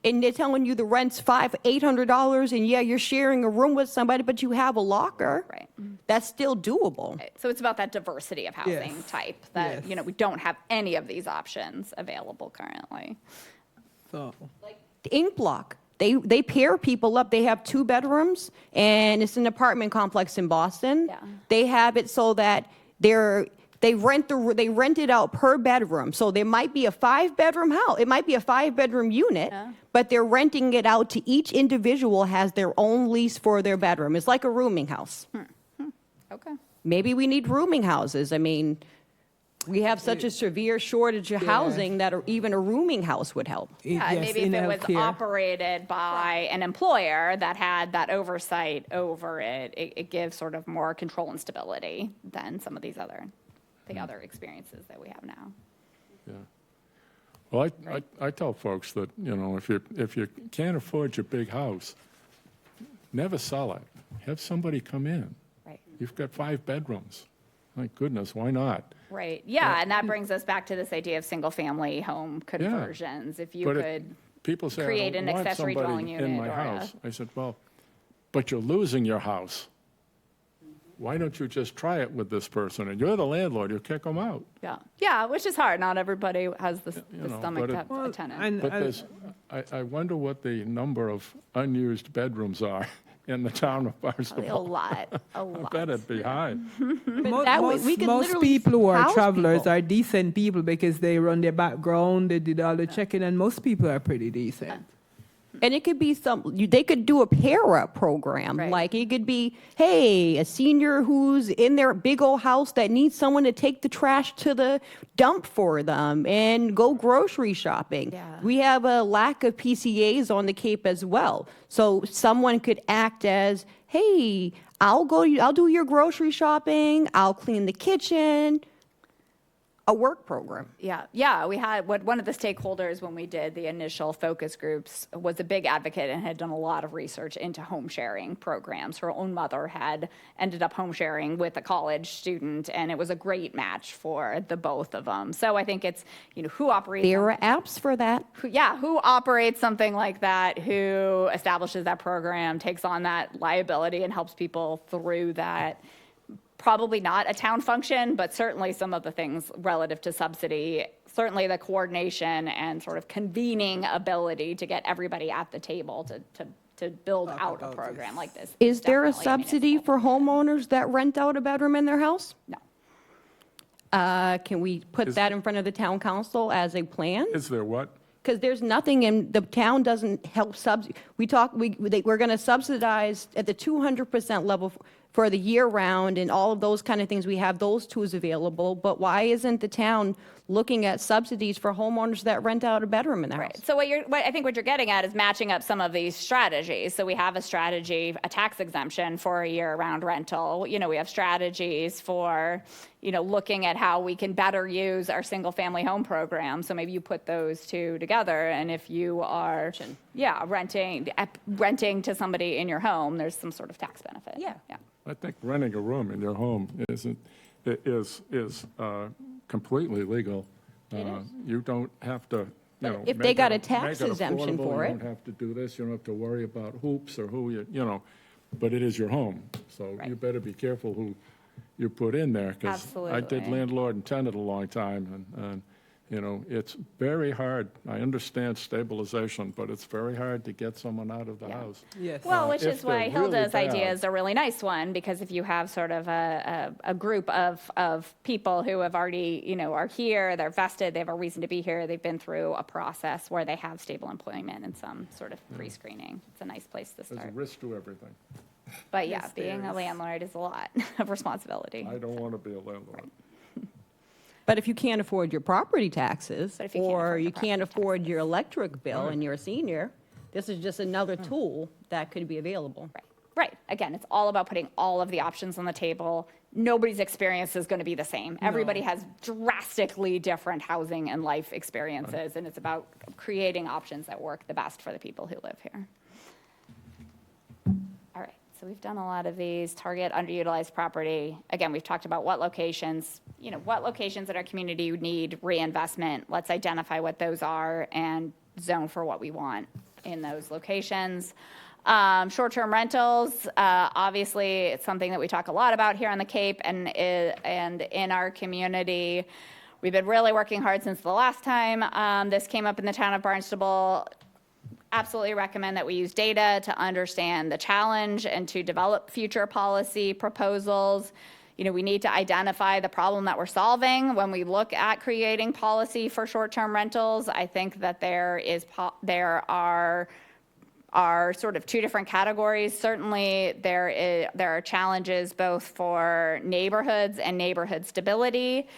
and they're telling you the rent's $800, and you're sharing a room with somebody, but you have a locker. Right. That's still doable. So it's about that diversity of housing Yes. type that, Yes. we don't have any of these options available currently. So, The Ink Block, they pair people up. They have 2 bedrooms, and it's an apartment complex in Boston. Yeah. They have it so that They rent it out per bedroom. So there might be a 5-bedroom house. It might be a 5-bedroom unit, but they're renting it out to each individual has their own lease for their bedroom. It's like a rooming house. Okay. Maybe we need rooming houses. I mean, we have such a severe shortage of housing that even a rooming house would help. Yeah, and Yes, maybe if in it was healthcare. operated by an employer that had that oversight over it, it gives sort of more control and stability than some of these other experiences that we have now. Yeah. Well, I tell folks that, if you can't afford your big house, never sell it. Have somebody come in. Right. You've got 5 bedrooms. My goodness, why not? Right. Yeah, and that brings us back to this idea of single-family home conversions. If you But could people say, create I an don't want accessory dwelling somebody unit in my or house. I said, well, but you're losing your house. Why don't you just try it with this person? And you're the landlord, you kick them out. Yeah, which is hard. Not everybody has the know, stomach but to it- have a Well, tenant. and But I wonder what the number of unused bedrooms are in the town of Probably a Barnstable. lot, a I lot. bet it'd be high. that way, we could most literally people who are house travelers people. are decent people because they run their background, they did all the checking, and most people are pretty decent. And it could be they could do a pair-up program. Right. Like it could be, hey, a senior who's in their big old house that needs someone to take the trash to the dump for them and go grocery shopping. Yeah. We have a lack of PCAs on the Cape as well. So someone could act as, hey, I'll do your grocery shopping, I'll clean the kitchen. A work program. Yeah, we had one of the stakeholders when we did the initial focus groups was a big advocate and had done a lot of research into home sharing programs. Her own mother had ended up home sharing with a college student, and it was a great match for the both of them. So I think it's who operates. There are apps for that. Who operates something like that, who establishes that program, takes on that liability, and helps people through that. Probably not a town function, but certainly some of the things relative to subsidy, certainly the coordination and sort of convening ability to get everybody at the table to build out a program like this. Is there a Definitely subsidy municipal. for homeowners that rent out a bedroom in their house? No. Can we put that in front of the town council as a plan? Is there what? Because there's nothing in, the town doesn't help we're going to subsidize at the 200% level for the year round and all of those kind of things. We have those tools available, but why isn't the town looking at subsidies for homeowners that rent out a bedroom in their house? Right. So I think what you're getting at is matching up some of these strategies. So we have a strategy, a tax exemption for a year-round rental. We have strategies for, looking at how we can better use our single-family home program. So maybe you put those two together, and if you are, renting to somebody in your home, there's some sort of tax benefit. Yeah. I think renting a room in your home is completely legal. You don't have to, if they got a make tax it exemption affordable. for it. You don't have to do this, you don't have to worry about hoops or who but it is your home. So you better be careful who you put in there. 'Cause I did Absolutely. landlord and tenant a long time, and it's very hard. I understand stabilization, but it's very hard to get someone out of the house. Yes. Well, which if is why they're Hilda's really idea bad. is a really nice one, because if you have sort of a group of people who have already, are here, they're vested, they have a reason to be here, they've been through a process where they have stable employment and some sort of pre-screening, it's a nice place to There's a start. risk to everything. But yeah, Yes, being there a is. landlord is a lot of responsibility. I don't want to be a landlord. But if you can't afford your property taxes, But if you can't or afford you your can't property afford your electric bill and you're a senior, this is just another Hmm. tool that could be available. Right. Again, it's all about putting all of the options on the table. Nobody's experience is going to be the same. Everybody has drastically different housing and life experiences, and it's about creating options that work the best for the people who live here. All right, so we've done a lot of these. Target underutilized property. Again, we've talked about what locations in our community need reinvestment. Let's identify what those are and zone for what we want in those locations. Short-term rentals, obviously, it's something that we talk a lot about here on the Cape and in our community. We've been really working hard since the last time this came up in the town of Barnstable. Absolutely recommend that we use data to understand the challenge and to develop future policy proposals. we need to identify the problem that we're solving. When we look at creating policy for short-term rentals, I think that there are sort of two different categories. Certainly, there are challenges both for neighborhoods and neighborhood stability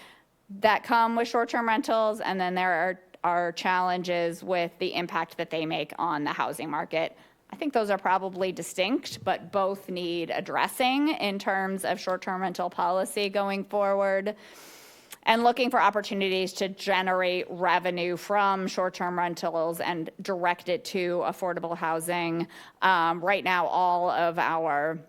that come with short-term rentals, and then there are challenges with the impact that they make on the housing market. I think those are probably distinct, but both need addressing in terms of short-term rental policy going forward, and looking for opportunities to generate revenue from short-term rentals and direct it to affordable housing. Right now, all of our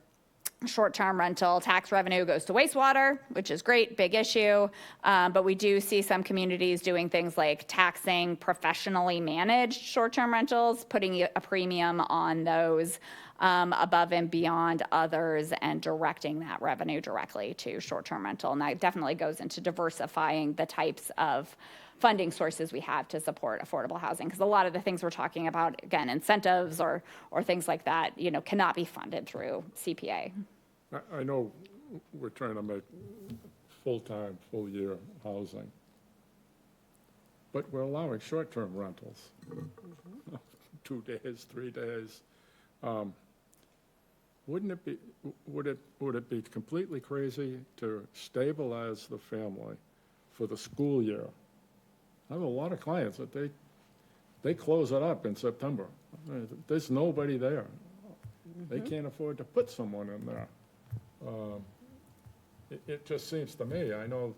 short-term rental tax revenue goes to wastewater, which is great, big issue. But we do see some communities doing things like taxing professionally managed short-term rentals, putting a premium on those above and beyond others, and directing that revenue directly to short-term rental. And that definitely goes into diversifying the types of funding sources we have to support affordable housing, because a lot of the things we're talking about, again, incentives or things like that, cannot be funded through CPA. I know we're trying to make full-time, full-year housing, but we're allowing short-term rentals, 2 days, 3 days. Would it be completely crazy to stabilize the family for the school year? I have a lot of clients that they close it up in September. There's nobody there. They can't afford to put someone in there. It just seems to me, I know,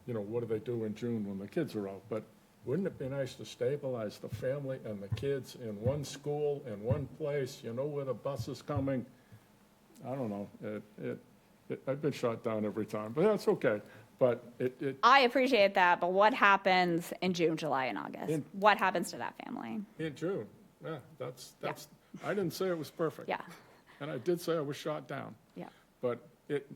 what do they do in June when the kids are out? But wouldn't it be nice to stabilize the family and the kids in one school, in one place, where the bus is coming? I don't know. I've been shot down every time, but that's okay. But I appreciate that, but what happens in June, July, and August? What happens to that family? In June, yeah, that's. I didn't say it was perfect. Yeah. And I did say I was shot down. Yeah. But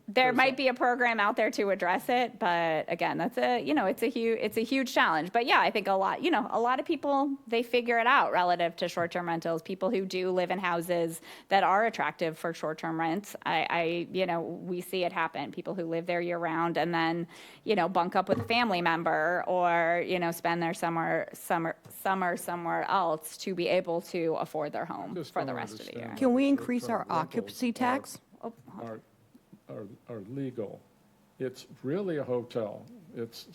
there might be a program out there to address it, but again, that's it's a huge challenge. But yeah, I think a lot of people, they figure it out relative to short-term rentals. People who do live in houses that are attractive for short-term rents, we see it happen. People who live there year-round and then, bunk up with a family member or, spend their summer somewhere else to be able to afford their home for the rest of the year. Can we increase our occupancy tax? Are legal. It's really a hotel. It's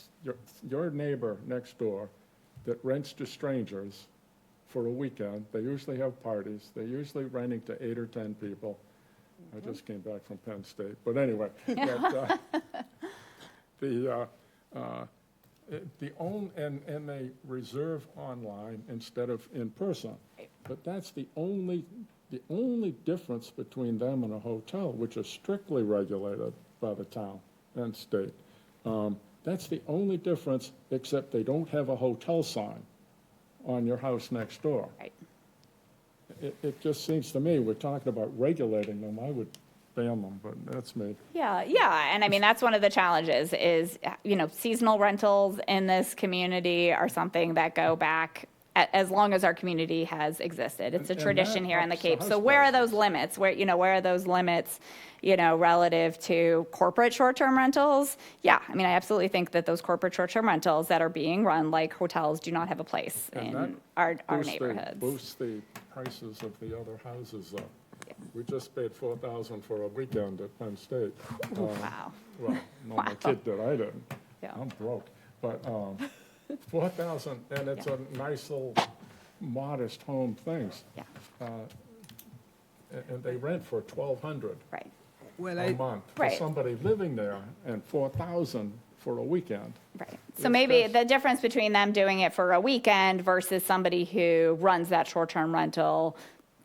your neighbor next door that rents to strangers for a weekend. They usually have parties. They're usually renting to 8 or 10 people. I just came back from Penn State. But anyway, and they reserve online instead of in person. But that's the only difference between them and a hotel, which is strictly regulated by the town and state. That's the only difference, except they don't have a hotel sign on your house next door. Right. It just seems to me, we're talking about regulating them. I would ban them, but that's me. Yeah, and I mean, that's one of the challenges is, seasonal rentals in this community are something that go back as long as our community has existed. It's a tradition here in the Cape. So where are those limits? Where are those limits, relative to corporate short-term rentals? Yeah, I mean, I absolutely think that those corporate short-term rentals that are being run like hotels do not have a place in our neighborhoods. Boosts the prices of the other houses up. Yeah. We just paid $4,000 for a weekend at Penn State. Wow. Well, no, my kid did. I didn't. Yeah. I'm broke. But $4,000, and it's a nice little modest home things. Yeah. And they rent for $1,200 Right. a month for Right. somebody living there, and $4,000 for a weekend. Right. So maybe the difference between them doing it for a weekend versus somebody who runs that short-term rental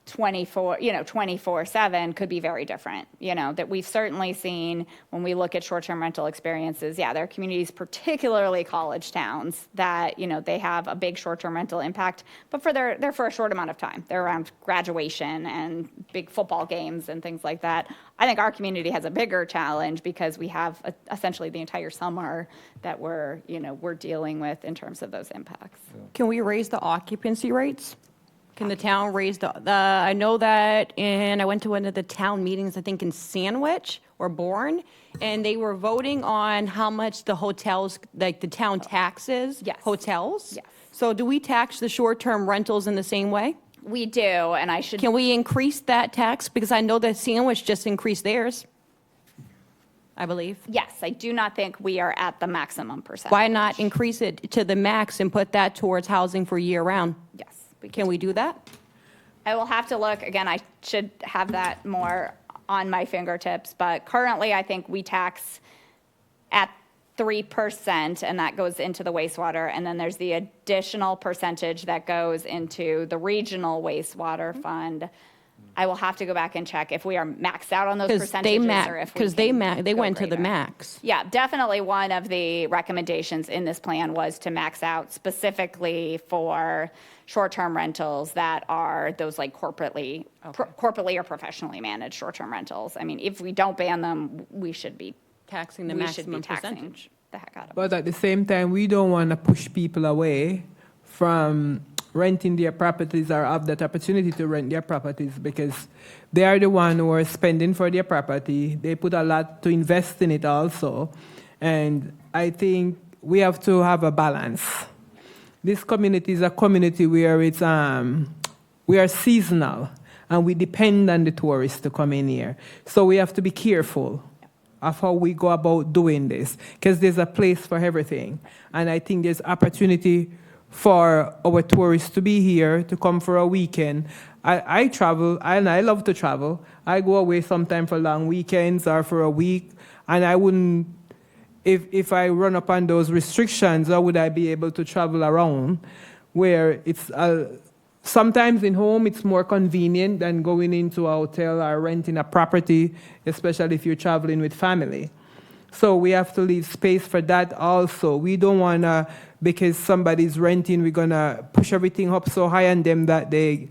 24/7 could be very different. That we've certainly seen when we look at short-term rental experiences. Yeah, there are communities, particularly college towns, that, they have a big short-term rental impact, but they're for a short amount of time. They're around graduation and big football games and things like that. I think our community has a bigger challenge because we have essentially the entire summer that we're dealing with in terms of those impacts. Can we raise the occupancy rates? Can the town raise I know that, and I went to one of the town meetings, I think in Sandwich or Bourne, and they were voting on how much the hotels, like the town taxes. Yes. Hotels? Yes. So do we tax the short-term rentals in the same way? We do, and I should. Can we increase that tax? Because I know that Sandwich just increased theirs, I believe. Yes, I do not think we are at the maximum percentage. Why not increase it to the max and put that towards housing for year-round? Yes. Can we do that? I will have to look, again, I should have that more on my fingertips, but currently I think we tax at 3%, and that goes into the wastewater, and then there's the additional percentage that goes into the regional wastewater fund. I will have to go back and check if we are maxed out on those Because percentages or if we can they go went to the greater. max. Yeah, definitely one of the recommendations in this plan was to max out specifically for short-term rentals that are those like corporately or professionally managed short-term rentals. I mean, if we don't ban them, we should be Taxing the we should be maximum taxing percentage. the heck out of them. But at the same time, we don't want to push people away from renting their properties or have that opportunity to rent their properties because they are the one who are spending for their property. They put a lot to invest in it also. And I think we have to have a balance. This community is a community where it's we are seasonal and we depend on the tourists to come in here. So we have to be careful of how we go about doing this because there's a place for everything. And I think there's opportunity for our tourists to be here, to come for a weekend. I travel, and I love to travel. I go away sometime for long weekends or for a week, and I wouldn't, if I run up on those restrictions, how would I be able to travel around where it's, sometimes in home it's more convenient than going into a hotel or renting a property, especially if you're traveling with family. So we have to leave space for that also. We don't want to, because somebody's renting, we're going to push everything up so high on them that they,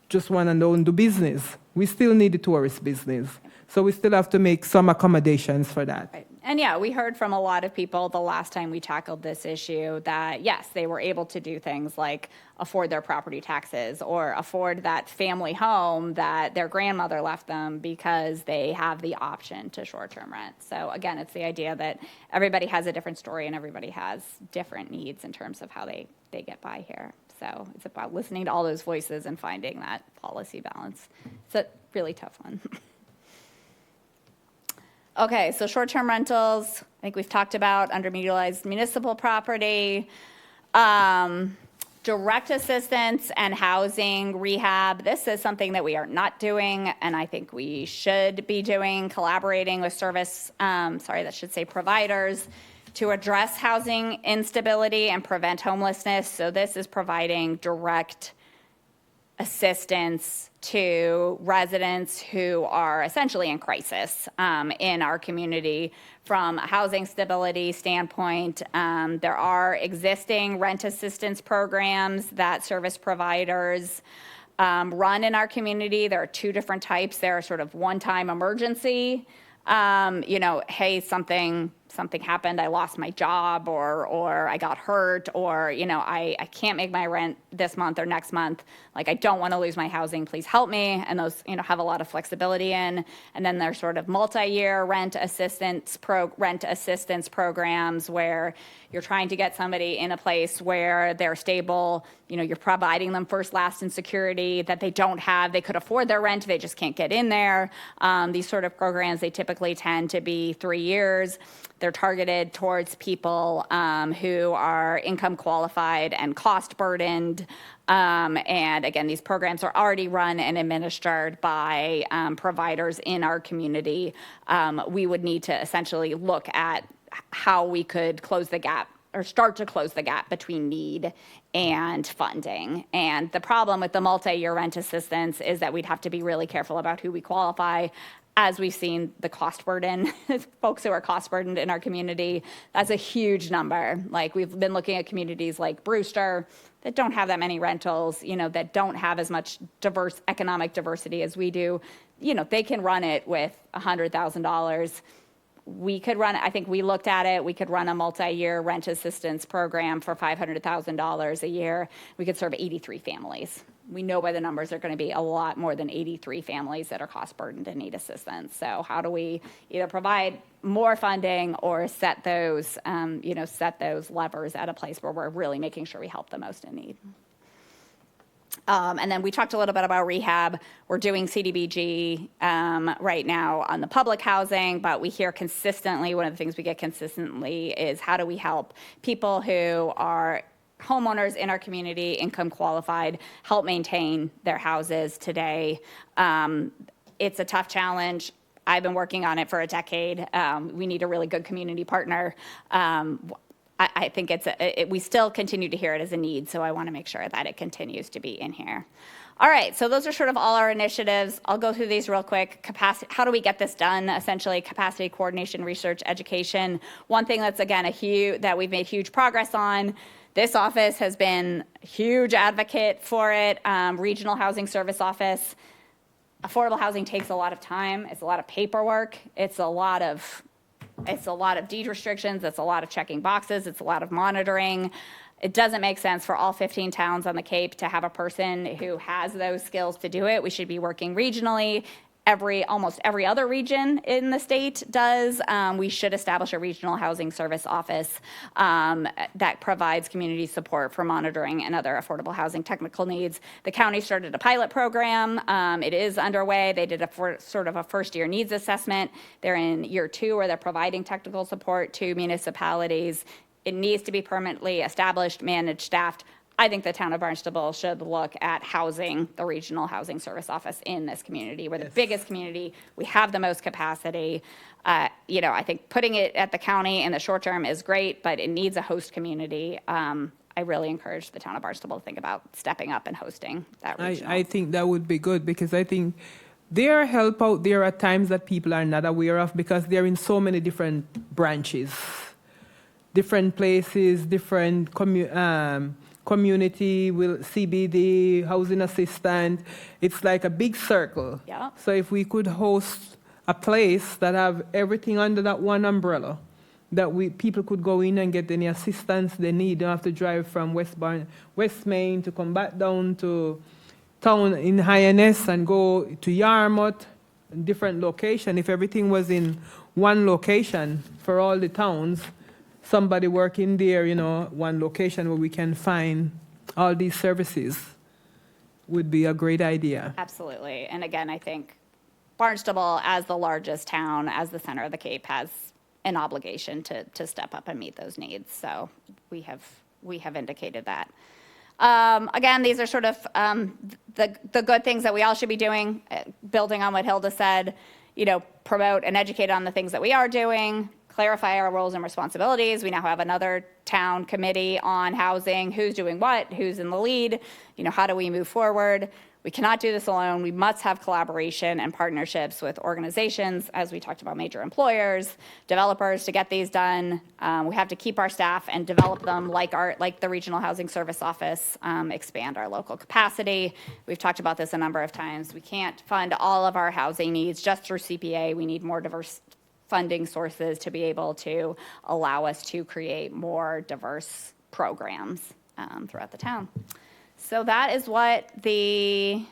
just want to don't do business. We still need the tourist business. So we still have to make some accommodations for that. Right. And yeah, we heard from a lot of people the last time we tackled this issue that, yes, they were able to do things like afford their property taxes or afford that family home that their grandmother left them because they have the option to short-term rent. So again, it's the idea that everybody has a different story and everybody has different needs in terms of how they get by here. So it's about listening to all those voices and finding that policy balance. It's a really tough one. Okay, so short-term rentals, I think we've talked about underutilized municipal property, direct assistance and housing rehab. This is something that we are not doing, and I think we should be doing, collaborating with providers to address housing instability and prevent homelessness. So this is providing direct assistance to residents who are essentially in crisis in our community from a housing stability standpoint. There are existing rent assistance programs that service providers run in our community. There are two different types. There are sort of one-time emergency, hey, something happened, I lost my job or I got hurt or, I can't make my rent this month or next month. Like, I don't want to lose my housing, please help me. And those, have a lot of flexibility in. And then there's sort of multi-year rent assistance programs where you're trying to get somebody in a place where they're stable, you're providing them first, last, and security that they don't have. They could afford their rent, they just can't get in there. These sort of programs, they typically tend to be 3 years. They're targeted towards people who are income qualified and cost burdened. And again, these programs are already run and administered by providers in our community. We would need to essentially look at how we could close the gap or start to close the gap between need and funding. And the problem with the multi-year rent assistance is that we'd have to be really careful about who we qualify. As we've seen the cost burden, folks who are cost burdened in our community, that's a huge number. Like, we've been looking at communities like Brewster that don't have that many rentals, that don't have as much economic diversity as we do. They can run it with $100,000. we could run, I think we looked at it, we could run a multi-year rent assistance program for $500,000 a year. We could serve 83 families. We know by the numbers are going to be a lot more than 83 families that are cost burdened and need assistance. So how do we either provide more funding or set those, set those levers at a place where we're really making sure we help the most in need? And then we talked a little bit about rehab. We're doing CDBG right now on the public housing, but we hear consistently, one of the things we get consistently is how do we help people who are homeowners in our community, income qualified, help maintain their houses today. It's a tough challenge. I've been working on it for a decade. We need a really good community partner. I think we still continue to hear it as a need, so I want to make sure that it continues to be in here. All right, so those are sort of all our initiatives. I'll go through these real quick. Capacity, how do we get this done? Essentially, capacity coordination, research, education. One thing that's, again, that we've made huge progress on. This office has been a huge advocate for it. Regional Housing Service Office. Affordable housing takes a lot of time. It's a lot of paperwork. It's a lot of deed restrictions, it's a lot of checking boxes, it's a lot of monitoring. It doesn't make sense for all 15 towns on the Cape to have a person who has those skills to do it. We should be working regionally. Almost every other region in the state does. We should establish a regional housing service office that provides community support for monitoring and other affordable housing technical needs. The county started a pilot program. It is underway. They did sort of a first year needs assessment. They're in year 2 where they're providing technical support to municipalities. It needs to be permanently established, managed, staffed. I think the town of Barnstable should look at housing, the regional housing service office in this community. We're the biggest community. We have the most capacity. I think putting it at the county in the short term is great, but it needs a host community. I really encourage the town of Barnstable to think about stepping up and hosting that regional. I think that would be good because I think there are help out there at times that people are not aware of because they're in so many different branches, different places, different community, CBD, housing assistant. It's like a big circle. Yeah. So if we could host a place that have everything under that one umbrella, that people could go in and get any assistance they need. Don't have to drive from West Main to come back down to town in Hyannis and go to Yarmouth, different location. If everything was in one location for all the towns, somebody working there, one location where we can find all these services would be a great idea. Absolutely. And again, I think Barnstable, as the largest town, as the center of the Cape, has an obligation to step up and meet those needs. So we have indicated that. Again, these are sort of the good things that we all should be doing, building on what Hilda said, promote and educate on the things that we are doing, clarify our roles and responsibilities. We now have another town committee on housing, who's doing what, who's in the lead, how do we move forward? We cannot do this alone. We must have collaboration and partnerships with organizations, as we talked about, major employers, developers to get these done. We have to keep our staff and develop them like the Regional Housing Service Office, expand our local capacity. We've talked about this a number of times. We can't fund all of our housing needs just through CPA. We need more diverse funding sources to be able to allow us to create more diverse programs throughout the town. So that is what the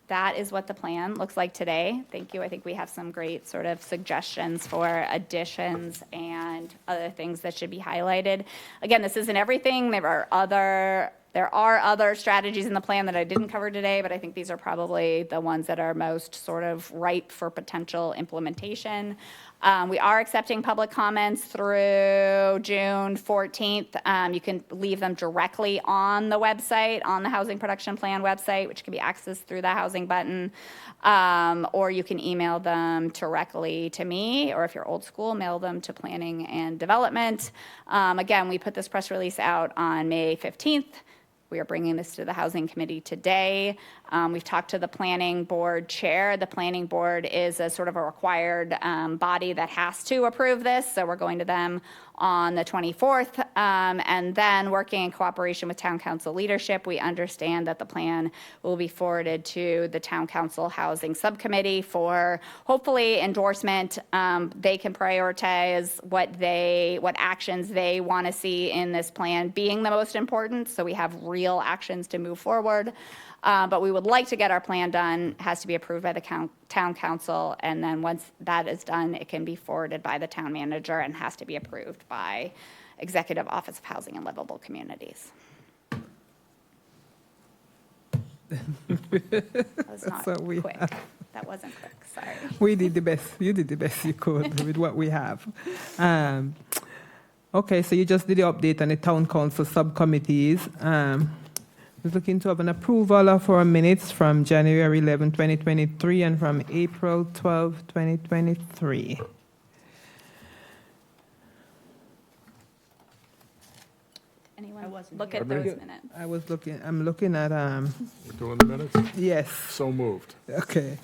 plan looks like today. Thank you. I think we have some great sort of suggestions for additions and other things that should be highlighted. Again, this isn't everything. There are other strategies in the plan that I didn't cover today, but I think these are probably the ones that are most sort of ripe for potential implementation. We are accepting public comments through June 14th. You can leave them directly on the website, on the Housing Production Plan website, which can be accessed through the housing button, or you can email them directly to me, or if you're old school, mail them to Planning and Development. Again, we put this press release out on May 15th. We are bringing this to the Housing Committee today. We've talked to the Planning Board Chair. The Planning Board is a sort of a required body that has to approve this, so we're going to them on the 24th. And then working in cooperation with town council leadership, we understand that the plan will be forwarded to the town council housing subcommittee for hopefully endorsement. They can prioritize what actions they want to see in this plan being the most important, so we have real actions to move forward. But we would like to get our plan done, has to be approved by the town council, and then once that is done, it can be forwarded by the town manager and has to be approved by Executive Office of Housing and Livable Communities. That was not So we quick. have- That wasn't quick, sorry. We did the best. You did the best you could with what we have. Okay, so you just did the update on the town council subcommittees. We're looking to have an approval of our minutes from January 11, 2023, and from April 12, 2023. Anyone wasn't look here. at those minutes? I'm looking at, We're doing the minutes? yes, So moved. okay.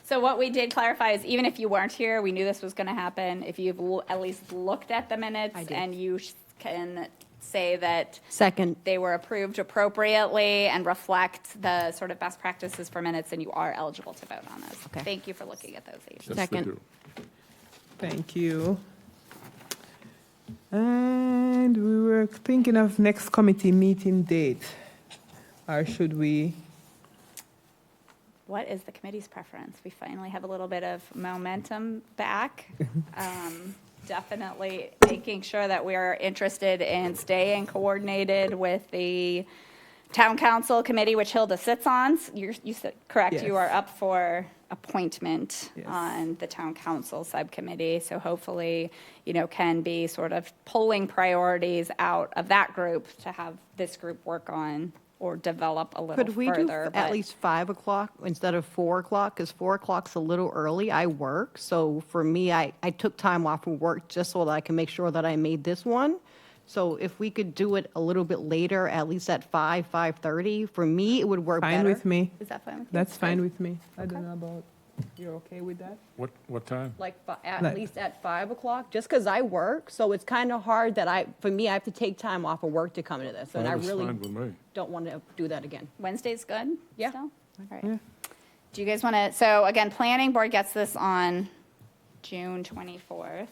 So what we did clarify is even if you weren't here, we knew this was going to happen. If you've at least looked at the minutes I did. and you can say that Second. they were approved appropriately and reflect the sort of best practices for minutes, and you are eligible to vote on those. Okay. Thank you for looking at those, Asia. Yes, we Second. do. Thank you. And we were thinking of next committee meeting date. Or should we? What is the committee's preference? We finally have a little bit of momentum back. Definitely making sure that we are interested in staying coordinated with the town council committee, which Hilda sits on. You said, correct, you Yes. are up for appointment Yes. on the town council subcommittee. So hopefully, can be sort of pulling priorities out of that group to have this group work on or develop a little Could we do further. at but- least 5 o'clock instead of 4 o'clock? Because 4 o'clock's a little early. I work, so for me, I took time off from work just so that I can make sure that I made this one. So if we could do it a little bit later, at least at 5:30, for me, it would work better. Fine with me. Is that fine with you? That's fine Good. with me. I don't know about, you're okay with that? What time? Like, Like- at least at 5 o'clock, just because I work, so it's kind of hard that for me, I have to take time off of work to come into this, and I That was really fine with me. don't want to do that again. Wednesday's good? Yeah. Still? All right. Yeah. Do you guys want to, so again, planning board gets this on June 24th.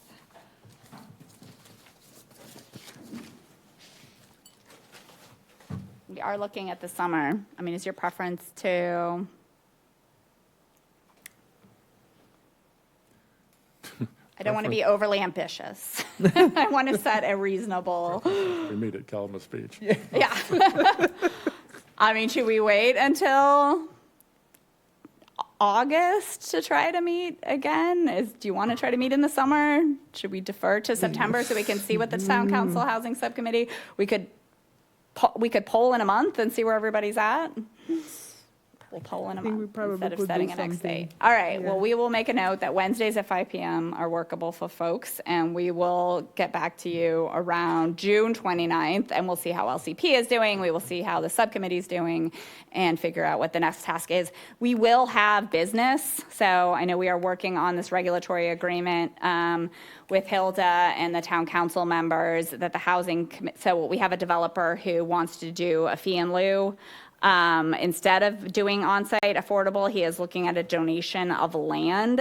We are looking at the summer. I mean, is your preference to? I don't want to be overly ambitious. I want to set a reasonable. We meet at Kalamazoo Beach. Yeah. I mean, should we wait until August to try to meet again? Do you want to try to meet in the summer? Should we defer to September so we can see what the town council housing subcommittee, we could poll in a month and see where everybody's at? We'll poll in a think we month probably instead of could do setting a next something. date. All right, Yeah. well, we will make a note that Wednesdays at 5 PM are workable for folks, and we will get back to you around June 29th, and we'll see how LCP is doing, we will see how the subcommittee is doing, and figure out what the next task is. We will have business, so I know we are working on this regulatory agreement with Hilda and the town council members that the housing, so we have a developer who wants to do a fee in lieu. Instead of doing on-site affordable, he is looking at a donation of land.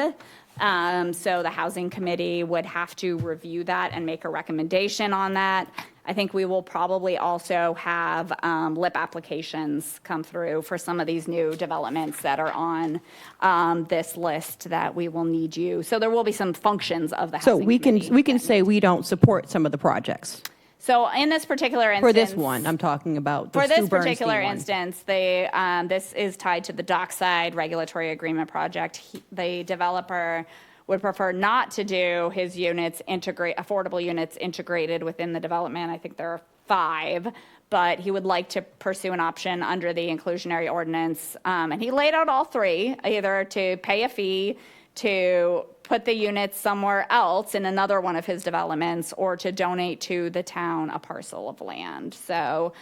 So the housing committee would have to review that and make a recommendation on that. I think we will probably also have LIP applications come through for some of these new developments that are on this list that we will need you. So there will be some functions of the So housing we committee. can say we don't support some of the projects. So in this particular instance. For this one, I'm talking about the For this Stu Bernstein particular one. instance, this is tied to the dockside regulatory agreement project. The developer would prefer not to do his affordable units integrated within the development. I think there are 5, but he would like to pursue an option under the inclusionary ordinance. And he laid out all 3, either to pay a fee, to put the units somewhere else in another one of his developments, or to donate to the town a parcel of land. So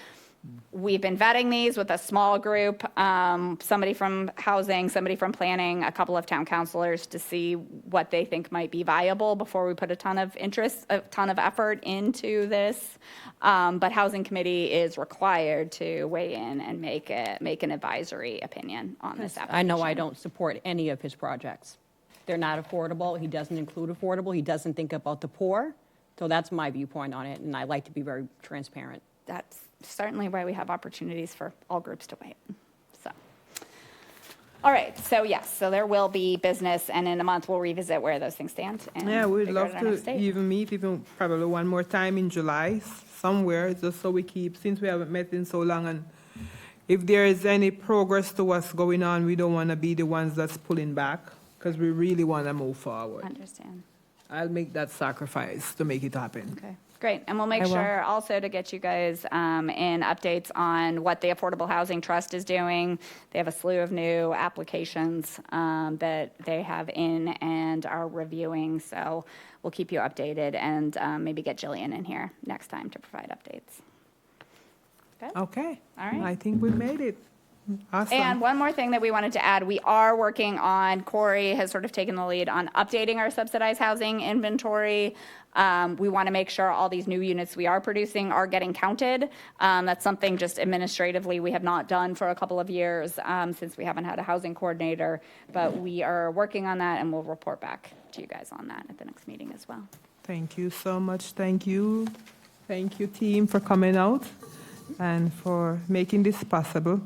We've been vetting these with a small group, somebody from housing, somebody from planning, a couple of town councilors to see what they think might be viable before we put a ton of interest, a ton of effort into this. But housing committee is required to weigh in and make an advisory opinion on this application. I know I don't support any of his projects. They're not affordable. He doesn't include affordable. He doesn't think about the poor. So that's my viewpoint on it, and I like to be very transparent. That's certainly why we have opportunities for all groups to weigh in. So, all right, so yes, so there will be business, and in a month, we'll revisit where those things stand. And Yeah, we'd figure out love our next to date. even meet even probably one more time in July somewhere, just so we keep, since we haven't met in so long, and if there is any progress to what's going on, we don't want to be the ones that's pulling back, because we really want to move forward. Understand. I'll make that sacrifice to make it happen. Okay, great. And we'll make I will. sure also to get you guys in updates on what the Affordable Housing Trust is doing. They have a slew of new applications that they have in and are reviewing. So we'll keep you updated and maybe get Jillian in here next time to provide updates. Good? Okay. All right. I think we made it. Awesome. And one more thing that we wanted to add, we are working on, Corey has sort of taken the lead on updating our subsidized housing inventory. We want to make sure all these new units we are producing are getting counted. That's something just administratively we have not done for a couple of years since we haven't had a housing coordinator. But we are working on that, and we'll report back to you guys on that at the next meeting as well. Thank you so much. Thank you. Thank you, team, for coming out and for making this possible.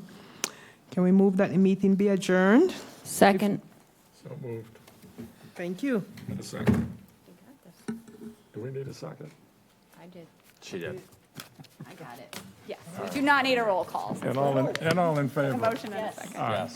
Can we move that the meeting be adjourned? Second. So moved. Thank you. And a second. Do we need a second? I did. She did. I got it. Yes, we do not need a roll call. And all in favor? A motion and a second. Aye.